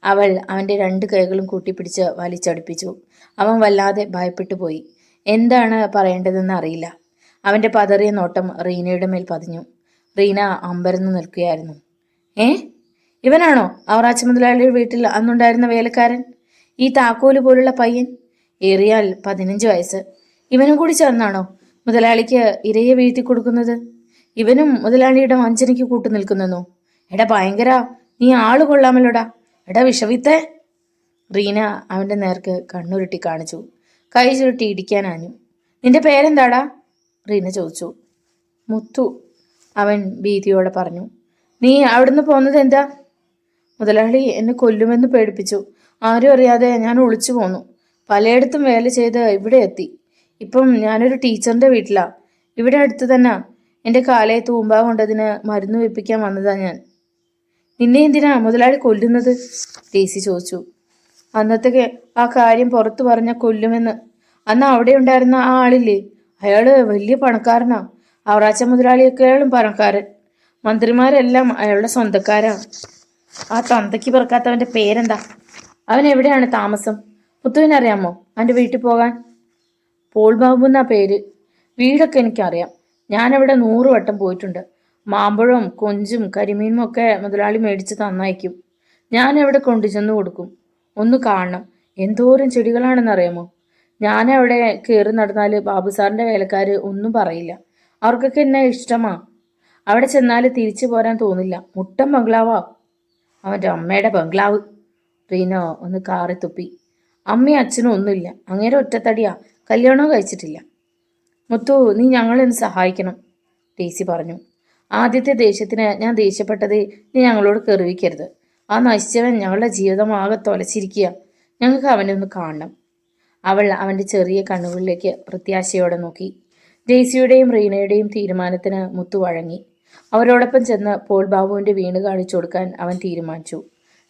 അവൾ അവൻ്റെ രണ്ട് കൈകളും കൂട്ടിപ്പിടിച്ച് വലിച്ചടുപ്പിച്ചു. അവൻ വല്ലാതെ ഭയപ്പെട്ടു പോയി. എന്താണ് പറയേണ്ടതെന്ന് അറിയില്ല. അവൻ്റെ പതറിയ നോട്ടം റീനയുടെ മേൽ പതിഞ്ഞു. റീന അമ്പരന്ന് നിൽക്കുകയായിരുന്നു. ഇവനാണോ അവറാച്ച മുതലാളിയുടെ വീട്ടിൽ അന്നുണ്ടായിരുന്ന വേലക്കാരൻ? ഈ താക്കോല് പോലുള്ള പയ്യൻ? ഏറിയാൽ 15 വയസ്സ്. ഇവനും കൂടി ചേർന്നാണോ മുതലാളിക്ക് ഇരയെ വീഴ്ത്തി കൊടുക്കുന്നത്? ഇവനും മുതലാളിയുടെ വഞ്ചനയ്ക്ക് കൂട്ടു നിൽക്കുന്നു. എടാ ഭയങ്കര, നീ ആള് കൊള്ളാമല്ലോടാ. എടാ വിഷവിത്തേ. റീന അവൻ്റെ നേർക്ക് കണ്ണുരുട്ടി കാണിച്ചു. കൈ ചുരുട്ടി ഇടിക്കാനാഞ്ഞു. നിന്റെ പേരെന്താടാ? റീന ചോദിച്ചു. മുത്തു, അവൻ ഭീതിയോടെ പറഞ്ഞു. നീ അവിടുന്ന് പോന്നത് എന്താ? മുതലാളി എന്നെ കൊല്ലുമെന്ന് പേടിപ്പിച്ചു. ആരും അറിയാതെ ഞാൻ ഒളിച്ചു പോന്നു. പലയിടത്തും വേല ചെയ്ത് ഇവിടെ എത്തി. ഇപ്പം ഞാനൊരു ടീച്ചറിൻ്റെ വീട്ടിലാ. ഇവിടെ അടുത്ത് തന്നെ. എൻ്റെ കാലയെ തൂമ്പാ കൊണ്ടതിന് മരുന്ന് വെപ്പിക്കാൻ വന്നതാ ഞാൻ. നിന്നെ എന്തിനാ മുതലാളി കൊല്ലുന്നത്? ഡെയ്സി ചോദിച്ചു. അന്നത്തെ ആ കാര്യം പുറത്തു പറഞ്ഞ കൊല്ലുമെന്ന്. അന്ന് അവിടെ ഉണ്ടായിരുന്ന ആ ആളില്ലേ, അയാള് വലിയ പണക്കാരനാ. അവറാച്ച മുതലാളിയൊക്കെയാളും പണക്കാരൻ. മന്ത്രിമാരെല്ലാം അയാളുടെ സ്വന്തക്കാരാ. ആ തന്തയ്ക്ക് പിറക്കാത്തവൻ്റെ പേരെന്താ? അവൻ എവിടെയാണ് താമസം? മുത്തുവിനറിയാമോ അവൻ്റെ വീട്ടിൽ പോകാൻ? പോൾ ബാബു എന്നാ പേര്. വീടൊക്കെ എനിക്കറിയാം. ഞാനവിടെ 100 വട്ടം പോയിട്ടുണ്ട്. മാമ്പഴവും കൊഞ്ചും കരിമീനും ഒക്കെ മുതലാളി മേടിച്ച് തന്നയക്കും. ഞാൻ അവിടെ കൊണ്ടുചെന്ന് കൊടുക്കും. ഒന്ന് കാണണം. എന്തോരം ചെടികളാണെന്നറിയാമോ? ഞാനവിടെ കയറി നടന്നാൽ ബാബു സാറിൻ്റെ വേലക്കാർ ഒന്നും പറയില്ല. അവർക്കൊക്കെ എന്നെ ഇഷ്ടമാ. അവിടെ ചെന്നാൽ തിരിച്ചു പോരാൻ തോന്നില്ല. മുട്ടൻ ബംഗ്ലാവാ. അവൻ്റെ അമ്മയുടെ ബംഗ്ലാവ്. റീനോ ഒന്ന് കാറി തുപ്പി. അമ്മയും അച്ഛനും ഒന്നുമില്ല. അങ്ങേരെ ഒറ്റത്തടിയാ. കല്യാണവും കഴിച്ചിട്ടില്ല. മുത്തു, നീ ഞങ്ങളെന്ന് സഹായിക്കണം, ഡെയ്സി പറഞ്ഞു. ആദ്യത്തെ ദേഷ്യത്തിന് ഞാൻ ദേഷ്യപ്പെട്ടത് നീ ഞങ്ങളോട് കെറിവിക്കരുത്. ആ നശിച്ചവൻ ഞങ്ങളുടെ ജീവിതം ആകെ തൊലച്ചിരിക്കുക. ഞങ്ങൾക്ക് അവനെ ഒന്ന് കാണണം. അവൾ അവൻ്റെ ചെറിയ കണ്ണുകളിലേക്ക് പ്രത്യാശയോടെ നോക്കി. ഡെയ്സിയുടെയും റീനയുടെയും തീരുമാനത്തിന് മുത്തു വഴങ്ങി. അവരോടൊപ്പം ചെന്ന് പോൾ ബാബുവിൻ്റെ വീണ് കാണിച്ചു കൊടുക്കാൻ അവൻ തീരുമാനിച്ചു.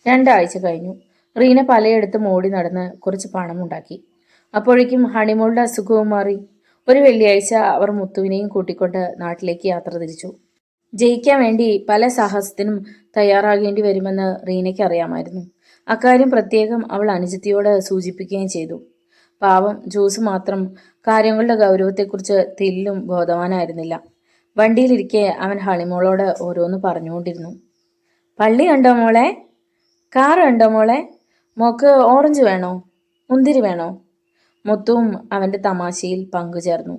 2 ആഴ്ച കഴിഞ്ഞു. റീന പലയിടത്തും ഓടി നടന്ന് കുറച്ച് പണമുണ്ടാക്കി. അപ്പോഴേക്കും ഹണിമോളുടെ അസുഖവും മാറി. ഒരു വെള്ളിയാഴ്ച അവർ മുത്തുവിനെയും കൂട്ടിക്കൊണ്ട് നാട്ടിലേക്ക് യാത്ര തിരിച്ചു. ജയിക്കാൻ വേണ്ടി പല സാഹസത്തിനും തയ്യാറാകേണ്ടി വരുമെന്ന് റീനയ്ക്ക് അറിയാമായിരുന്നു. അക്കാര്യം പ്രത്യേകം അവൾ അനുജത്തിയോട് സൂചിപ്പിക്കുകയും ചെയ്തു. പാവം ജോസ് മാത്രം കാര്യങ്ങളുടെ ഗൗരവത്തെക്കുറിച്ച് തെല്ലും ബോധവാനായിരുന്നില്ല. വണ്ടിയിലിരിക്കെ അവൻ ഹണിമോളോട് ഓരോന്ന് പറഞ്ഞുകൊണ്ടിരുന്നു. പള്ളി കണ്ടോ മോളെ? കാർ കണ്ടോ മോളെ? മോക്ക് ഓറഞ്ച് വേണോ? മുന്തിരി വേണോ? മുത്തുവും അവൻ്റെ തമാശയിൽ പങ്കുചേർന്നു.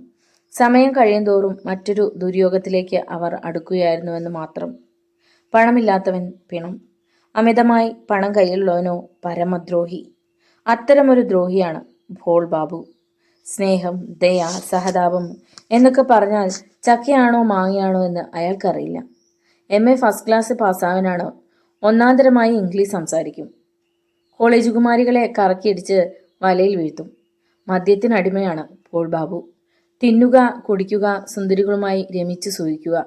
സമയം കഴിയുന്തോറും മറ്റൊരു ദുര്യോഗത്തിലേക്ക് അവർ അടുക്കുകയായിരുന്നുവെന്ന് മാത്രം. പണമില്ലാത്തവൻ പിണം. അമിതമായി പണം കയ്യിലുള്ളവനോ പരമദ്രോഹി. അത്തരമൊരു ദ്രോഹിയാണ് പോൾ ബാബു. സ്നേഹം, ദയ, സഹതാപം എന്നൊക്കെ പറഞ്ഞാൽ ചക്കയാണോ മാങ്ങയാണോ എന്ന് അയാൾക്കറിയില്ല. MA ഫസ്റ്റ് ക്ലാസ് പാസ്സാവനാണ്. ഒന്നാന്തരമായി ഇംഗ്ലീഷ് സംസാരിക്കും. കോളേജ് കുമാരികളെ കറക്കിയടിച്ച് വലയിൽ വീഴ്ത്തും. മദ്യത്തിനടിമയാണ് പോൾ ബാബു. തിന്നുക, കുടിക്കുക, സുന്ദരികളുമായി രമിച്ച് സൂഹിക്കുക.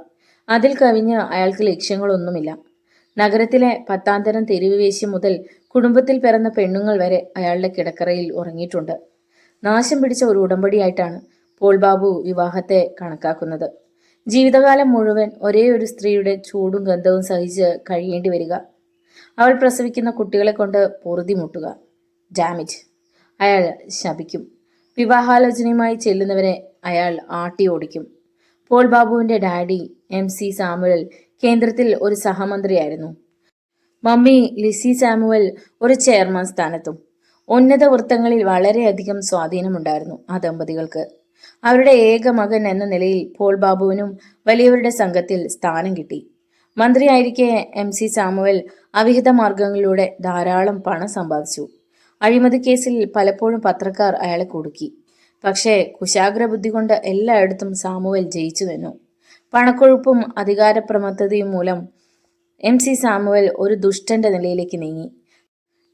അതിൽ കവിഞ്ഞ് അയാൾക്ക് ലക്ഷ്യങ്ങളൊന്നുമില്ല. നഗരത്തിലെ 10ാം തരം തെരുവ് വേശ്യ മുതൽ കുടുംബത്തിൽ പിറന്ന പെണ്ണുങ്ങൾ വരെ അയാളുടെ കിടക്കറയിൽ ഉറങ്ങിയിട്ടുണ്ട്. നാശം പിടിച്ച ഒരു ഉടമ്പടിയായിട്ടാണ് പോൾ ബാബു വിവാഹത്തെ കണക്കാക്കുന്നത്. ജീവിതകാലം മുഴുവൻ ഒരേ ഒരു സ്ത്രീയുടെ ചൂടും ഗന്ധവും സഹിച്ച് കഴിയേണ്ടി വരിക. അവൾ പ്രസവിക്കുന്ന കുട്ടികളെ കൊണ്ട് പൊറുതിമുട്ടുക. ഡാമിറ്റ്, അയാൾ ശപിക്കും. വിവാഹാലോചനയുമായി ചെല്ലുന്നവരെ അയാൾ ആട്ടി ഓടിക്കും. പോൾ ബാബുവിൻ്റെ ഡാഡി MC സാമുവൽ കേന്ദ്രത്തിൽ ഒരു സഹമന്ത്രിയായിരുന്നു. മമ്മി ലിസി സാമുവൽ ഒരു ചെയർമാൻ സ്ഥാനത്തും. ഉന്നത വൃത്തങ്ങളിൽ വളരെയധികം സ്വാധീനമുണ്ടായിരുന്നു ആ ദമ്പതികൾക്ക്. അവരുടെ ഏക മകൻ എന്ന നിലയിൽ പോൾ ബാബുവിനും വലിയവരുടെ സംഘത്തിൽ സ്ഥാനം കിട്ടി. മന്ത്രിയായിരിക്കെ MC സാമുവൽ അവിഹിത മാർഗങ്ങളിലൂടെ ധാരാളം പണം സമ്പാദിച്ചു. അഴിമതി കേസിൽ പലപ്പോഴും പത്രക്കാർ അയാളെ കുടുക്കി. പക്ഷേ കുശാഗ്ര ബുദ്ധി കൊണ്ട് എല്ലായിടത്തും സാമുവൽ ജയിച്ചു നിന്നു. പണക്കൊഴുപ്പും അധികാരപ്രമത്തതയും മൂലം MC സാമുവൽ ഒരു ദുഷ്ടന്റെ നിലയിലേക്ക് നീങ്ങി.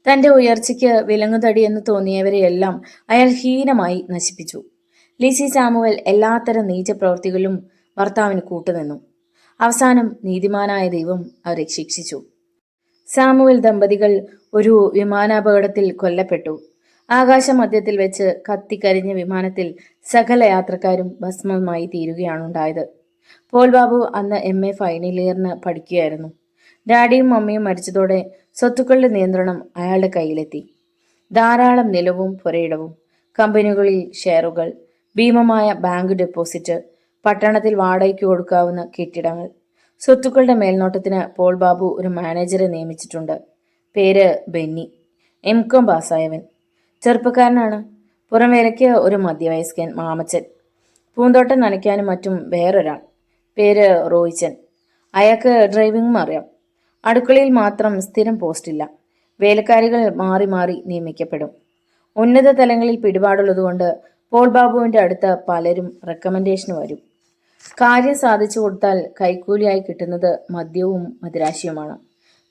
തന്റെ ഉയർച്ചയ്ക്ക് വിലങ്ങുതടിയെന്ന് തോന്നിയവരെയെല്ലാം അയാൾ ഹീനമായി നശിപ്പിച്ചു. ലിസി സാമുവൽ എല്ലാത്തരം നീചപ്രവൃത്തികളിലും ഭർത്താവിന് കൂട്ടുനിന്നു. അവസാനം നീതിമാനായ ദൈവം അവരെ ശിക്ഷിച്ചു. സാമുവൽ ദമ്പതികൾ ഒരു വിമാനാപകടത്തിൽ കൊല്ലപ്പെട്ടു. ആകാശമധ്യത്തിൽ വെച്ച് കത്തിക്കരിഞ്ഞ വിമാനത്തിൽ സകല യാത്രക്കാരും ഭസ്മമായി തീരുകയാണുണ്ടായത്. പോൾ ബാബു അന്ന് MA ഫൈനൽ ഇയറിന് പഠിക്കുകയായിരുന്നു. ഡാഡിയും മമ്മിയും മരിച്ചതോടെ സ്വത്തുക്കളുടെ നിയന്ത്രണം അയാളുടെ കയ്യിലെത്തി. ധാരാളം നിലവും പുരയിടവും, കമ്പനികളിൽ ഷെയറുകൾ, ഭീമമായ ബാങ്ക് ഡെപ്പോസിറ്റ്, പട്ടണത്തിൽ വാടകയ്ക്ക് കൊടുക്കാവുന്ന കെട്ടിടങ്ങൾ. സ്വത്തുക്കളുടെ മേൽനോട്ടത്തിന് പോൾ ബാബു ഒരു മാനേജറെ നിയമിച്ചിട്ടുണ്ട്. പേര് ബെന്നി. MCOM പാസ്സായവൻ. ചെറുപ്പക്കാരനാണ്. പുറം വേലയ്ക്ക് ഒരു മധ്യവയസ്കൻ മാമച്ചൻ. പൂന്തോട്ടം നനയ്ക്കാനും മറ്റും വേറൊരാൾ. പേര് റോയിച്ചൻ. അയാൾക്ക് ഡ്രൈവിംഗും അറിയാം. അടുക്കളയിൽ മാത്രം സ്ഥിരം പോസ്റ്റില്ല. വേലക്കാരികൾ മാറി മാറി നിയമിക്കപ്പെടും. ഉന്നത തലങ്ങളിൽ പിടിപാടുള്ളതുകൊണ്ട് പോൾ ബാബുവിൻ്റെ അടുത്ത് പലരും റെക്കമെൻഡേഷന് വരും. കാര്യം സാധിച്ചു കൊടുത്താൽ കൈക്കൂലിയായി കിട്ടുന്നത് മദ്യവും മദിരാശിയുമാണ്.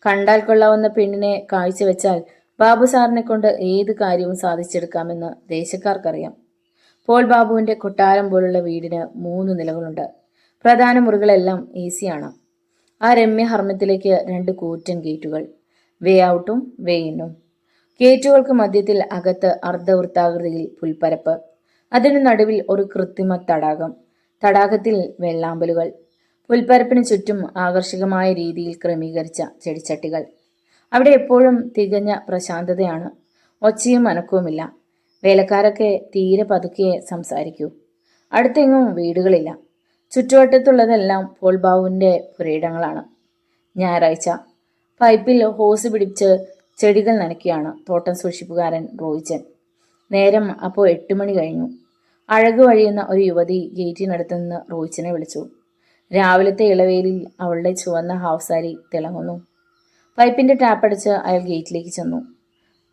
കണ്ടാൽ കൊള്ളാവുന്ന പെണ്ണിനെ കാഴ്ചവെച്ചാൽ ബാബു സാറിനെ കൊണ്ട് ഏത് കാര്യവും സാധിച്ചെടുക്കാമെന്ന് ദേശക്കാർക്കറിയാം. പോൾ ബാബുവിൻ്റെ കൊട്ടാരം പോലുള്ള വീടിന് 3 നിലകളുണ്ട്. പ്രധാന മുറികളെല്ലാം AC ആണ്. ആ രമ്യ ഹർമ്മ്യത്തിലേക്ക് 2 കൂറ്റൻ ഗേറ്റുകൾ, വേ ഔട്ടും വേ ഇന്നും. ഗേറ്റുകൾക്ക് മധ്യത്തിൽ അകത്ത് അർദ്ധവൃത്താകൃതിയിൽ പുൽപ്പരപ്പ്. അതിനു നടുവിൽ ഒരു കൃത്രിമ തടാകം. തടാകത്തിൽ വെള്ളാമ്പലുകൾ. പുൽപ്പരപ്പിന് ചുറ്റും ആകർഷകമായ രീതിയിൽ ക്രമീകരിച്ച ചെടിച്ചട്ടികൾ. അവിടെ എപ്പോഴും തികഞ്ഞ പ്രശാന്തതയാണ്. ഒച്ചയും അനക്കവുമില്ല. വേലക്കാരൊക്കെ തീരെ പതുക്കെ സംസാരിക്കൂ. അടുത്തെങ്ങും വീടുകളില്ല. ചുറ്റുവട്ടത്തുള്ളതെല്ലാം പോൾ ബാബുവിൻ്റെ പുരയിടങ്ങളാണ്. ഞായറാഴ്ച പൈപ്പിൽ ഹോസ് പിടിച്ച് ചെടികൾ നനയ്ക്കുകയാണ് തോട്ടം സൂക്ഷിപ്പുകാരൻ റോയിച്ചൻ. നേരം അപ്പോൾ 8 മണി കഴിഞ്ഞു. അഴകു വഴിയുന്ന ഒരു യുവതി ഗേറ്റിനടുത്ത് നിന്ന് റോയിച്ചനെ വിളിച്ചു. രാവിലത്തെ ഇളവേലിൽ അവളുടെ ചുവന്ന ഹാഫ് സാരി തിളങ്ങുന്നു. പൈപ്പിൻ്റെ ടാപ്പടിച്ച് അയാൾ ഗേറ്റിലേക്ക് ചെന്നു.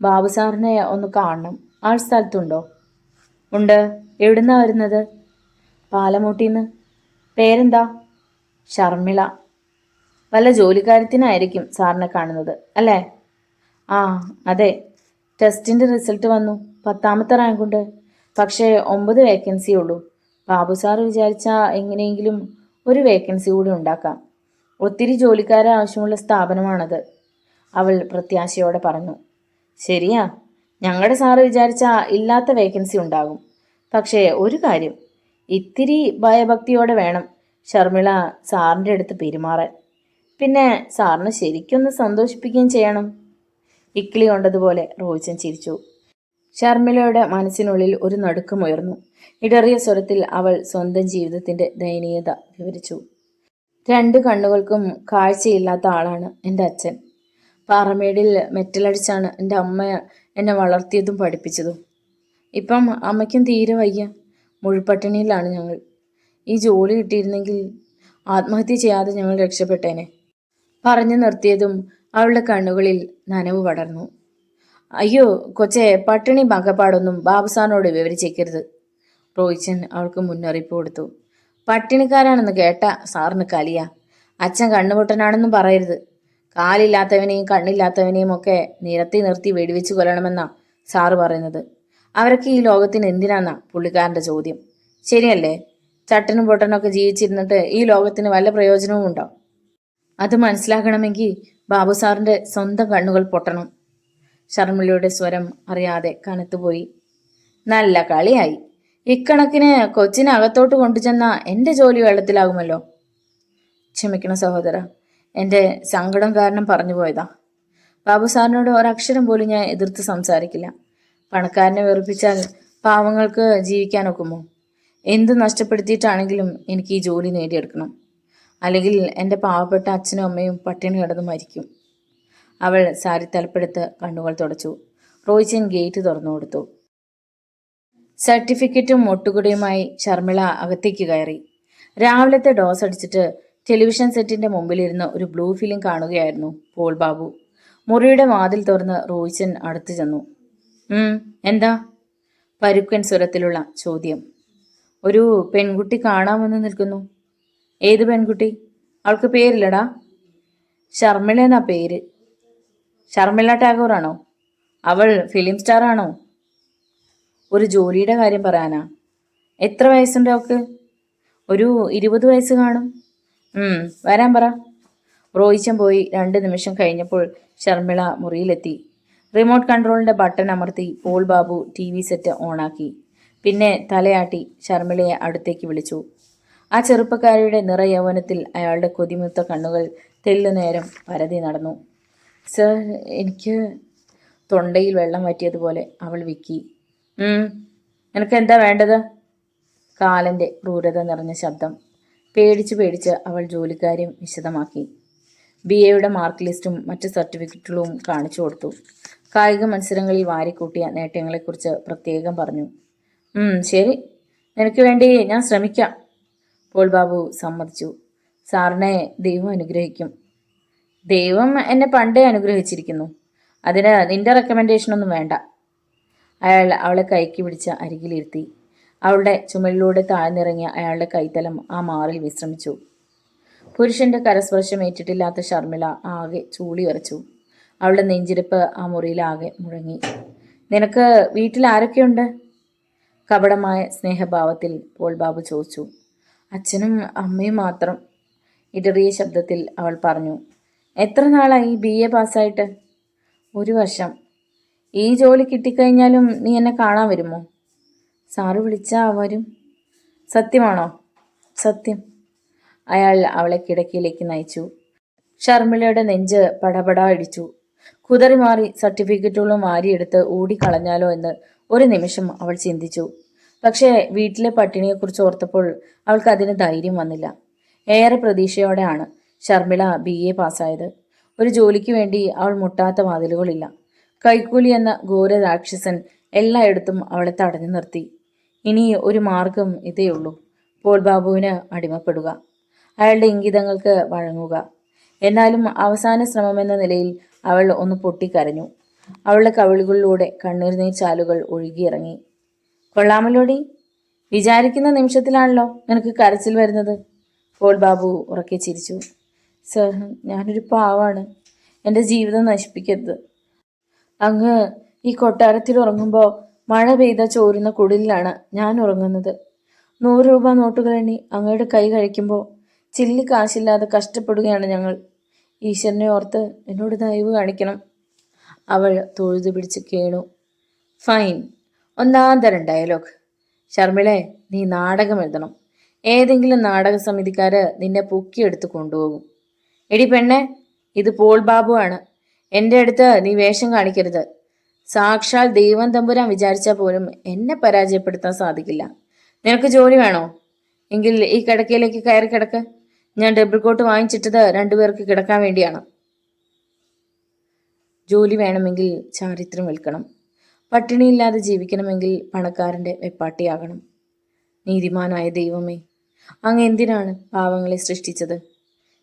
ബാബു സാറിനെ ഒന്ന് കാണണം. ആൾ സ്ഥലത്തുണ്ടോ? ഉണ്ട്. എവിടുന്നാ വരുന്നത്? പാലമൂട്ടിന്ന്. പേരെന്താ? ഷർമിള. വല്ല ജോലിക്കാര്യത്തിനായിരിക്കും സാറിനെ കാണുന്നത് അല്ലേ? ആ അതെ. ടെസ്റ്റിൻ്റെ റിസൾട്ട് വന്നു. 10ാമത്തെ റാങ്കുണ്ട്. പക്ഷേ 9 വേക്കൻസി ഉള്ളൂ. ബാബു സാർ വിചാരിച്ചാൽ എങ്ങനെയെങ്കിലും ഒരു വേക്കൻസി കൂടി ഉണ്ടാക്കാം. ഒത്തിരി ജോലിക്കാരെ ആവശ്യമുള്ള സ്ഥാപനമാണത്, അവൾ പ്രത്യാശയോടെ പറഞ്ഞു. ശരിയാ, ഞങ്ങളുടെ സാറ് വിചാരിച്ചാൽ ഇല്ലാത്ത വേക്കൻസി ഉണ്ടാകും. പക്ഷേ ഒരു കാര്യം, ഇത്തിരി ഭയഭക്തിയോടെ വേണം ഷർമിള സാറിൻ്റെ അടുത്ത് പെരുമാറാൻ. പിന്നെ സാറിന് ശരിക്കൊന്ന് സന്തോഷിപ്പിക്കുകയും ചെയ്യണം. ഇക്കിളി കൊണ്ടതുപോലെ റോയിച്ചൻ ചിരിച്ചു. ഷർമിളയുടെ മനസ്സിനുള്ളിൽ ഒരു നടുക്കമുയർന്നു. ഇടറിയ സ്വരത്തിൽ അവൾ സ്വന്തം ജീവിതത്തിൻ്റെ ദയനീയത വിവരിച്ചു. 2 കണ്ണുകൾക്കും കാഴ്ചയില്ലാത്ത ആളാണ് എൻ്റെ അച്ഛൻ. പാറമേടിൽ മെറ്റലടിച്ചാണ് എൻ്റെ അമ്മ എന്നെ വളർത്തിയതും പഠിപ്പിച്ചതും. ഇപ്പം അമ്മയ്ക്കും തീരെ വയ്യ. മുഴുപട്ടിണിയിലാണ് ഞങ്ങൾ. ഈ ജോലി കിട്ടിയിരുന്നെങ്കിൽ ആത്മഹത്യ ചെയ്യാതെ ഞങ്ങൾ രക്ഷപ്പെട്ടേനെ. പറഞ്ഞു നിർത്തിയതും അവളുടെ കണ്ണുകളിൽ നനവ് പടർന്നു. അയ്യോ കൊച്ചെ, പട്ടിണി മകപ്പാടൊന്നും ബാബു സാറിനോട് വിവരിച്ചേക്കരുത്. റോയിച്ചൻ അവൾക്ക് മുന്നറിയിപ്പ് കൊടുത്തു. പട്ടിണിക്കാരാണെന്ന് കേട്ട സാറിന് കലിയ. അച്ഛൻ കണ്ണുപൊട്ടനാണെന്നും പറയരുത്. കാലില്ലാത്തവനെയും കണ്ണില്ലാത്തവനെയും ഒക്കെ നിരത്തി നിർത്തി വെടിവെച്ച് കൊല്ലണമെന്നാ സാറ് പറയുന്നത്. അവരൊക്കെ ഈ ലോകത്തിന് എന്തിനാന്നാ പുള്ളിക്കാരൻ്റെ ചോദ്യം. ശരിയല്ലേ? ചട്ടനും പൊട്ടനൊക്കെ ജീവിച്ചിരുന്നിട്ട് ഈ ലോകത്തിന് വല്ല പ്രയോജനവും ഉണ്ടോ? അത് മനസ്സിലാക്കണമെങ്കിൽ ബാബു സാറിൻ്റെ സ്വന്തം കണ്ണുകൾ പൊട്ടണം. ഷർമിളയുടെ സ്വരം അറിയാതെ കനത്തുപോയി. നല്ല കളിയായി. ഇക്കണക്കിന് കൊച്ചിനെ അകത്തോട്ട് കൊണ്ടുചെന്ന എൻ്റെ ജോലി വെള്ളത്തിലാകുമല്ലോ. ക്ഷമിക്കണം സഹോദര, എൻ്റെ സങ്കടം കാരണം പറഞ്ഞു പോയതാ. ബാബു സാറിനോട് ഒരക്ഷരം പോലും ഞാൻ എതിർത്ത് സംസാരിക്കില്ല. പണക്കാരനെ വെറുപ്പിച്ചാൽ പാവങ്ങൾക്ക് ജീവിക്കാനൊക്കുമോ? എന്ത് നഷ്ടപ്പെടുത്തിയിട്ടാണെങ്കിലും എനിക്ക് ഈ ജോലി നേടിയെടുക്കണം. അല്ലെങ്കിൽ എൻ്റെ പാവപ്പെട്ട അച്ഛനും അമ്മയും പട്ടിണി കിടന്ന് മരിക്കും. അവൾ സാരി തലപ്പെടുത്ത് കണ്ണുകൾ തുടച്ചു. റോയിച്ചൻ ഗേറ്റ് തുറന്നു കൊടുത്തു. സർട്ടിഫിക്കറ്റും ഒട്ടുകുടിയുമായി ഷർമിള അകത്തേക്ക് കയറി. രാവിലത്തെ ഡോസ് അടിച്ചിട്ട് ടെലിവിഷൻ സെറ്റിൻ്റെ മുമ്പിലിരുന്ന് ഒരു ബ്ലൂ ഫിലിം കാണുകയായിരുന്നു പോൾ ബാബു. മുറിയുടെ വാതിൽ തുറന്ന് റോയിച്ചൻ അടുത്തു ചെന്നു. ഉം, എന്താ? പരുക്കൻ സ്വരത്തിലുള്ള ചോദ്യം. ഒരു പെൺകുട്ടി കാണാമെന്ന് നിൽക്കുന്നു. ഏത് പെൺകുട്ടി? അവൾക്ക് പേരില്ലടാ. ശർമിള എന്നാ പേര്. ശർമിള ടാഗോർ ആണോ? അവൾ ഫിലിം സ്റ്റാർ ആണോ? ഒരു ജോലിയുടെ കാര്യം പറയാനാ. എത്ര വയസ്സുണ്ട് അവൾക്ക്? ഒരു 20 വയസ്സ് കാണും. വരാൻ പറ. റോയിച്ചൻ പോയി 2 നിമിഷം കഴിഞ്ഞപ്പോൾ ശർമിള മുറിയിലെത്തി. റിമോട്ട് കൺട്രോളിന്റെ ബട്ടൺ അമർത്തി പോൾ ബാബു TV സെറ്റ് ഓണാക്കി. പിന്നെ തലയാട്ടി ശർമിളയെ അടുത്തേക്ക് വിളിച്ചു. ആ ചെറുപ്പക്കാരിയുടെ നിറയൗവനത്തിൽ അയാളുടെ കൊതിമുത്ത കണ്ണുകൾ തെല്ലുനേരം പരതി നടന്നു. സർ, എനിക്ക് തൊണ്ടയിൽ വെള്ളം വറ്റിയതുപോലെ അവൾ വിക്കി. നിനക്ക് എന്താ വേണ്ടത്? കാലന്റെ ക്രൂരത നിറഞ്ഞ ശബ്ദം. പേടിച്ച് അവൾ ജോലിക്കാര്യം വിശദമാക്കി. BAയുടെ മാർക്ക് ലിസ്റ്റും മറ്റ് സർട്ടിഫിക്കറ്റുകളും കാണിച്ചു കൊടുത്തു. കായിക മത്സരങ്ങളിൽ വാരിക്കൂട്ടിയ നേട്ടങ്ങളെക്കുറിച്ച് പ്രത്യേകം പറഞ്ഞു. ശരി, നിനക്ക് വേണ്ടി ഞാൻ ശ്രമിക്കാം. പോൾ ബാബു സമ്മതിച്ചു. സാറിനെ ദൈവം അനുഗ്രഹിക്കും. ദൈവം എന്നെ പണ്ടേ അനുഗ്രഹിച്ചിരിക്കുന്നു. അതിന് നിന്റെ റെക്കമെൻഡേഷനൊന്നും വേണ്ട. അയാൾ അവളെ കൈക്ക് പിടിച്ച് അരികിലിരുത്തി. അവളുടെ ചുമലിലൂടെ താഴ്ന്നിറങ്ങിയ അയാളുടെ കൈത്തലം ആ മാറിൽ വിശ്രമിച്ചു. പുരുഷന്റെ കരസ്പർശം ഏറ്റിട്ടില്ലാത്ത ശർമിള ആകെ ചൂളി വരച്ചു. അവളുടെ നെഞ്ചിരിപ്പ് ആ മുറിയിലാകെ മുഴങ്ങി. നിനക്ക് വീട്ടിൽ ആരൊക്കെയുണ്ട്? കപടമായ സ്നേഹഭാവത്തിൽ പോൾ ബാബു ചോദിച്ചു. അച്ഛനും അമ്മയും മാത്രം, ഇടറിയ ശബ്ദത്തിൽ അവൾ പറഞ്ഞു. എത്ര നാളായി BA പാസ്സായിട്ട്? 1 വർഷം. ഈ ജോലി കിട്ടിക്കഴിഞ്ഞാലും നീ എന്നെ കാണാൻ വരുമോ? സാറ് വിളിച്ചാ വരും. സത്യമാണോ? സത്യം. അയാൾ അവളെ കിടക്കയിലേക്ക് നയിച്ചു. ഷർമിളയുടെ നെഞ്ച് പടപടാ ഇടിച്ചു. കുതറി മാറി സർട്ടിഫിക്കറ്റുകളും വാരിയെടുത്ത് ഓടിക്കളഞ്ഞാലോ എന്ന് 1 നിമിഷം അവൾ ചിന്തിച്ചു. പക്ഷേ വീട്ടിലെ പട്ടിണിയെക്കുറിച്ച് ഓർത്തപ്പോൾ അവൾക്ക് അതിന് ധൈര്യം വന്നില്ല. ഏറെ പ്രതീക്ഷയോടെയാണ് ഷർമിള BA പാസ്സായത്. ഒരു ജോലിക്ക് വേണ്ടി അവൾ മുട്ടാത്ത വാതിലുകളില്ല. കൈക്കൂലി എന്ന ഘോര രാക്ഷസൻ എല്ലായിടത്തും അവളെ തടഞ്ഞു നിർത്തി. ഇനി ഒരു മാർഗം ഇതേയുള്ളൂ: പോൾ ബാബുവിന് അടിമപ്പെടുക, അയാളുടെ ഇംഗിതങ്ങൾക്ക് വഴങ്ങുക. എന്നാലും അവസാന ശ്രമമെന്ന നിലയിൽ അവൾ ഒന്ന് പൊട്ടിക്കരഞ്ഞു. അവളുടെ കവിളുകളിലൂടെ കണ്ണീർനീർ ചാലുകൾ ഒഴുകിയിറങ്ങി. കൊള്ളാമല്ലോടി, വിചാരിക്കുന്ന നിമിഷത്തിലാണല്ലോ നിനക്ക് കരച്ചിൽ വരുന്നത്. പോൾ ബാബു ഉറക്കെ ചിരിച്ചു. സർ, ഞാനൊരു പാവാണ്. എൻ്റെ ജീവിതം നശിപ്പിക്കരുത്. അങ്ങ് ഈ കൊട്ടാരത്തിൽ ഉറങ്ങുമ്പോൾ മഴ പെയ്ത ചോരുന്ന കുടിലാണ് ഞാൻ ഉറങ്ങുന്നത്. 100 രൂപ നോട്ടുകളെണ്ണി അങ്ങയുടെ കൈ കഴിക്കുമ്പോൾ ചില്ലി കാശില്ലാതെ കഷ്ടപ്പെടുകയാണ് ഞങ്ങൾ. ഈശ്വരനെ ഓർത്ത് എന്നോട് ദയവ് കാണിക്കണം. അവൾ തൊഴുതു പിടിച്ച് കേണു. ഫൈൻ, 1-ാം തരം ഡയലോഗ്. ശർമിളെ, നീ നാടകം എഴുതണം. ഏതെങ്കിലും നാടക സമിതിക്കാര് നിന്നെ പൊക്കിയെടുത്ത് കൊണ്ടുപോകും. എടി പെണ്ണെ, ഇത് പോൾ ബാബു ആണ്. എൻ്റെ അടുത്ത് നീ വേഷം കാണിക്കരുത്. സാക്ഷാൽ ദൈവം തമ്പുരാൻ വിചാരിച്ചാൽ പോലും എന്നെ പരാജയപ്പെടുത്താൻ സാധിക്കില്ല. നിനക്ക് ജോലി വേണോ? എങ്കിൽ ഈ കിടക്കയിലേക്ക് കയറി കിടക്ക്. ഞാൻ ഡബിൾ കോട്ട് വാങ്ങിച്ചിട്ടത് 2 പേർക്ക് കിടക്കാൻ വേണ്ടിയാണ്. ജോലി വേണമെങ്കിൽ ചാരിത്രം വിൽക്കണം. പട്ടിണിയില്ലാതെ ജീവിക്കണമെങ്കിൽ പണക്കാരൻ്റെ വെപ്പാട്ടിയാകണം. നീതിമാനായ ദൈവമേ, അങ്ങ് എന്തിനാണ് പാവങ്ങളെ സൃഷ്ടിച്ചത്?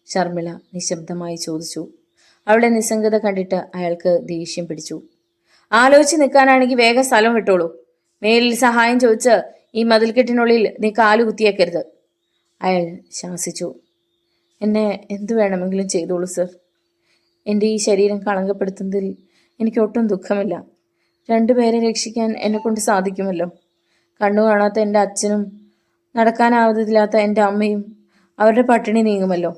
ശർമിള നിശബ്ദമായി ചോദിച്ചു. അവളുടെ നിസ്സംഗത കണ്ടിട്ട് അയാൾക്ക് ദേഷ്യം പിടിച്ചു. ആലോചിച്ച് നിൽക്കാനാണെങ്കിൽ വേഗം സ്ഥലം വിട്ടോളൂ. മേലിൽ സഹായം ചോദിച്ച് ഈ മതിൽക്കെട്ടിനുള്ളിൽ നീ കാലു കുത്തിയേക്കരുത്. അയാൾ ശാസിച്ചു. എന്നെ എന്തു വേണമെങ്കിലും ചെയ്തോളൂ സർ. എൻ്റെ ഈ ശരീരം കളങ്കപ്പെടുത്തുന്നതിൽ എനിക്ക് ഒട്ടും ദുഃഖമില്ല. 2 പേരെ രക്ഷിക്കാൻ എന്നെക്കൊണ്ട് സാധിക്കുമല്ലോ. കണ്ണു കാണാത്ത എൻ്റെ അച്ഛനും നടക്കാനാവതില്ലാത്ത എൻ്റെ അമ്മയും അവരുടെ പട്ടിണി നീങ്ങുമല്ലോ.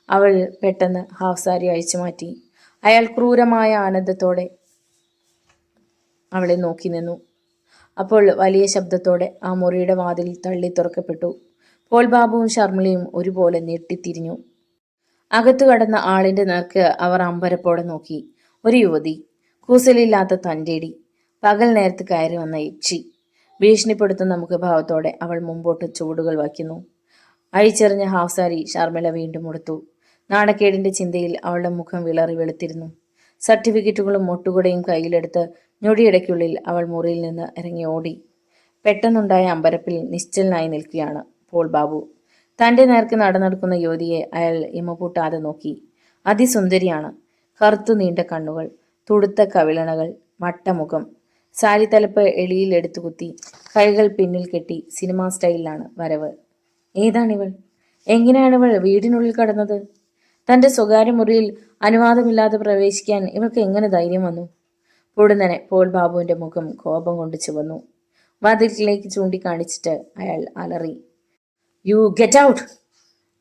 അവൾ പെട്ടെന്ന് ഹാഫ് സാരി അഴിച്ചു മാറ്റി. അയാൾ ക്രൂരമായ ആനന്ദത്തോടെ അവളെ നോക്കി നിന്നു. അപ്പോൾ വലിയ ശബ്ദത്തോടെ ആ മുറിയുടെ വാതിൽ തള്ളി തുറക്കപ്പെട്ടു. പോൾ ബാബുവും ശർമിളയും ഒരുപോലെ ഞെട്ടിത്തിരിഞ്ഞു. അകത്തു കടന്ന ആളിന്റെ നേർക്ക് അവർ അമ്പരപ്പോടെ നോക്കി. ഒരു യുവതി, കൂസലില്ലാത്ത തൻ്റെടി, പകൽ നേരത്ത് കയറി വന്ന യക്ഷി. ഭീഷണിപ്പെടുത്തുന്ന മുഖഭാവത്തോടെ അവൾ മുമ്പോട്ട് ചുവടുകൾ വയ്ക്കുന്നു. അഴിച്ചെറിഞ്ഞ ഹാഫ് സാരി ശർമിള വീണ്ടും ഉടുത്തു. നാണക്കേടിന്റെ ചിന്തയിൽ അവളുടെ മുഖം വിളറി വെളുത്തിരുന്നു. സർട്ടിഫിക്കറ്റുകളും മുട്ടുകുടയും കയ്യിലെടുത്ത് ഞൊടിയിടയ്ക്കുള്ളിൽ അവൾ മുറിയിൽ നിന്ന് ഇറങ്ങി ഓടി. പെട്ടെന്നുണ്ടായ അമ്പരപ്പിൽ നിശ്ചലനായി നിൽക്കുകയാണ് പോൾ ബാബു. തൻ്റെ നേർക്ക് നടന്നെടുക്കുന്ന യുവതിയെ അയാൾ ഇമപൂട്ടാതെ നോക്കി. അതിസുന്ദരിയാണ്. കറുത്തു നീണ്ട കണ്ണുകൾ, തുടുത്ത കവിളണകൾ, വട്ടമുഖം, സാരി തലപ്പ് എളിയിൽ എടുത്തു കുത്തി കൈകൾ പിന്നിൽ കെട്ടി സിനിമാ സ്റ്റൈലിലാണ് വരവ്. ഏതാണിവൾ? എങ്ങനെയാണിവൾ വീടിനുള്ളിൽ കടന്നത്? തന്റെ സ്വകാര്യ മുറിയിൽ അനുവാദമില്ലാതെ പ്രവേശിക്കാൻ ഇവൾക്ക് എങ്ങനെ ധൈര്യം വന്നു? പൊടുന്നനെ പോൾ ബാബുവിന്റെ മുഖം കോപം കൊണ്ട് ചുവന്നു. വാതിലിലേക്ക് ചൂണ്ടിക്കാണിച്ചിട്ട് അയാൾ അലറി, യു ഗെറ്റ് ഔട്ട്!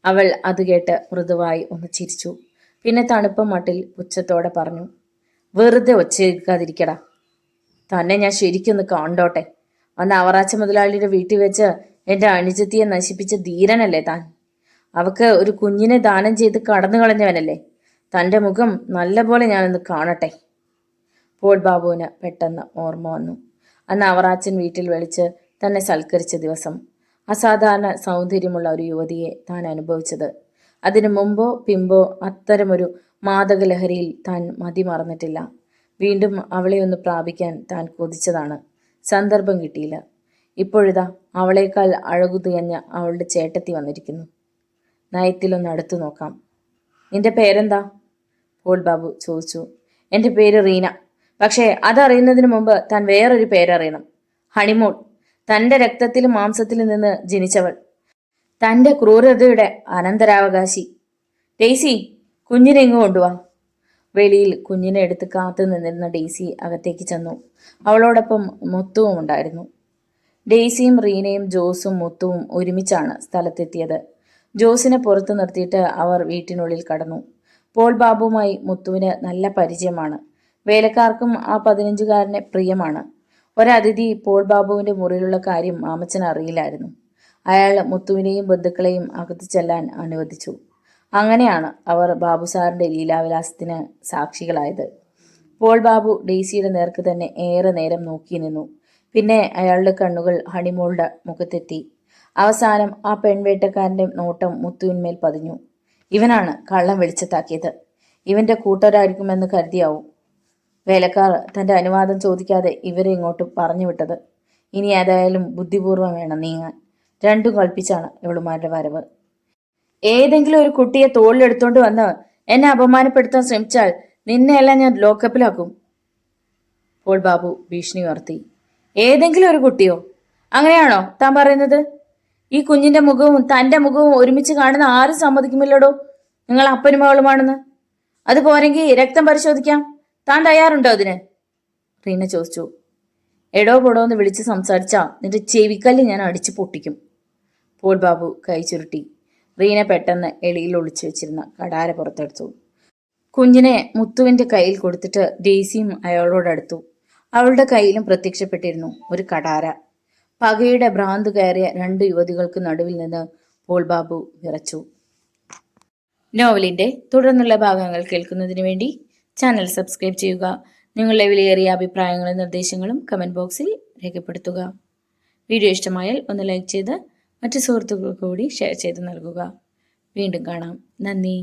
അവൾ അത് കേട്ട് മൃദുവായി ഒന്ന് ചിരിച്ചു. പിന്നെ തണുപ്പ മട്ടിൽ പുച്ഛത്തോടെ പറഞ്ഞു, വെറുതെ ഒച്ചയിരിക്കാതിരിക്കടാ. തന്നെ ഞാൻ ശരിക്കൊന്ന് കണ്ടോട്ടെ. അന്ന് അവറാച്ച മുതലാളിയുടെ വീട്ടിൽ വെച്ച് എൻ്റെ അനുജത്തിയെ നശിപ്പിച്ച ധീരനല്ലേ താൻ? അവക്ക് ഒരു കുഞ്ഞിനെ ദാനം ചെയ്ത് കടന്നു കളഞ്ഞവനല്ലേ? തൻ്റെ മുഖം നല്ല പോലെ ഞാനൊന്ന് കാണട്ടെ. പോൾ ബാബുവിന് പെട്ടെന്ന് ഓർമ്മ വന്നു. അന്ന് അവറാച്ചൻ വീട്ടിൽ വിളിച്ച് തന്നെ സൽക്കരിച്ച ദിവസം. അസാധാരണ സൗന്ദര്യമുള്ള ഒരു യുവതിയെ താൻ അനുഭവിച്ചത്. അതിനു മുമ്പോ പിമ്പോ അത്തരമൊരു മാദകലഹരിയിൽ താൻ മതിമറന്നിട്ടില്ല. വീണ്ടും അവളെ ഒന്ന് പ്രാപിക്കാൻ താൻ കൊതിച്ചതാണ്. സന്ദർഭം കിട്ടിയില്ല. ഇപ്പോഴിതാ അവളേക്കാൾ അഴകു തികഞ്ഞ അവളുടെ ചേട്ടത്തി വന്നിരിക്കുന്നു. നയത്തിലൊന്ന് അടുത്തു നോക്കാം. നിന്റെ പേരെന്താ? പോൾ ബാബു ചോദിച്ചു. എൻ്റെ പേര് റീന. പക്ഷേ അതറിയുന്നതിന് മുമ്പ് താൻ വേറൊരു പേരറിയണം. ഹണിമോൾ. തൻ്റെ രക്തത്തിലും മാംസത്തിലും നിന്ന് ജനിച്ചവൾ. തൻ്റെ ക്രൂരതയുടെ അനന്തരാവകാശി. ഡെയ്സി, കുഞ്ഞിനെ ഇങ്ങ് കൊണ്ടുവാ. വെളിയിൽ കുഞ്ഞിനെ എടുത്ത് കാത്തു നിന്നിരുന്ന ഡെയ്സി അകത്തേക്ക് ചെന്നു. അവളോടൊപ്പം മുത്തുവും ഉണ്ടായിരുന്നു. ഡെയ്സിയും റീനയും ജോസും മുത്തുവും ഒരുമിച്ചാണ് സ്ഥലത്തെത്തിയത്. ജോസിനെ പുറത്തു നിർത്തിയിട്ട് അവർ വീട്ടിനുള്ളിൽ കടന്നു. പോൾ ബാബുവുമായി മുത്തുവിന് നല്ല പരിചയമാണ്. വേലക്കാർക്കും ആ 15-കാരനെ പ്രിയമാണ്. ഒരതിഥി പോൾ ബാബുവിന്റെ മുറിയിലുള്ള കാര്യം മാമച്ചൻ അറിയില്ലായിരുന്നു. അയാൾ മുത്തുവിനെയും ബന്ധുക്കളെയും അകത്തു ചെല്ലാൻ അനുവദിച്ചു. അങ്ങനെയാണ് അവർ ബാബു സാറിന്റെ ലീലാവിലാസത്തിന് സാക്ഷികളായത്. പോൾ ബാബു ഡെയ്സിയുടെ നേർക്ക് തന്നെ ഏറെ നേരം നോക്കി നിന്നു. പിന്നെ അയാളുടെ കണ്ണുകൾ ഹണിമോളുടെ മുഖത്തെത്തി. അവസാനം ആ പെൺവേട്ടക്കാരന്റെ നോട്ടം മുത്തുവിന്മേൽ പതിഞ്ഞു. ഇവനാണ് കള്ളം വെളിച്ചത്താക്കിയത്. ഇവന്റെ കൂട്ടരായിരിക്കുമെന്ന് കരുതിയാവും വേലക്കാർ തന്റെ അനുവാദം ചോദിക്കാതെ ഇവരെ ഇങ്ങോട്ട് പറഞ്ഞു വിട്ടത്. ഇനി ഏതായാലും ബുദ്ധിപൂർവ്വം വേണം നീങ്ങാൻ. രണ്ടും കൽപ്പിച്ചാണ് ഇവളുമാരുടെ വരവ്. ഏതെങ്കിലും ഒരു കുട്ടിയെ തോളിലെടുത്തോണ്ട് വന്ന് എന്നെ അപമാനപ്പെടുത്താൻ ശ്രമിച്ചാൽ നിന്നെയെല്ലാം ഞാൻ ലോക്കപ്പിലാക്കും. പോൾ ബാബു ഭീഷണി ഉയർത്തി. ഏതെങ്കിലും ഒരു കുട്ടിയോ? അങ്ങനെയാണോ താൻ പറയുന്നത്? ഈ കുഞ്ഞിന്റെ മുഖവും തന്റെ മുഖവും ഒരുമിച്ച് കാണുന്ന ആരും സമ്മതിക്കുമില്ലടോ നിങ്ങൾ അപ്പനും മകളുമാണെന്ന്. അത് പോരെങ്കിൽ രക്തം പരിശോധിക്കാം. താൻ തയ്യാറുണ്ടോ അതിന്? റീന ചോദിച്ചു. എടോ പൊടോ എന്ന് വിളിച്ച് സംസാരിച്ചാ നിന്റെ ചെവിക്കല്ല് ഞാൻ അടിച്ചു പൊട്ടിക്കും. പോൾ ബാബു കൈ ചുരുട്ടി. റീന പെട്ടെന്ന് എളിയിൽ ഒളിച്ചു വെച്ചിരുന്ന കടാര പുറത്തെടുത്തു. കുഞ്ഞിനെ മുത്തുവിന്റെ കയ്യിൽ കൊടുത്തിട്ട് ഡെയ്സിയും അയാളോടടുത്തു. അവളുടെ കയ്യിലും പ്രത്യക്ഷപ്പെട്ടിരുന്നു ഒരു കടാര. പകയുടെ ഭ്രാന്ത് കയറിയ 2 യുവതികൾക്ക് നടുവിൽ നിന്ന് പോൾ ബാബു വിറച്ചു. നോവലിന്റെ തുടർന്നുള്ള ഭാഗങ്ങൾ കേൾക്കുന്നതിന് വേണ്ടി ചാനൽ സബ്സ്ക്രൈബ് ചെയ്യുക. നിങ്ങളുടെ വിലയേറിയ അഭിപ്രായങ്ങളും നിർദ്ദേശങ്ങളും കമന്റ് ബോക്സിൽ രേഖപ്പെടുത്തുക. വീഡിയോ ഇഷ്ടമായാൽ ഒന്ന് ലൈക്ക് ചെയ്ത് മറ്റു സുഹൃത്തുക്കൾക്ക് കൂടി ഷെയർ ചെയ്ത് നൽകുക. വീണ്ടും കാണാം. നന്ദി.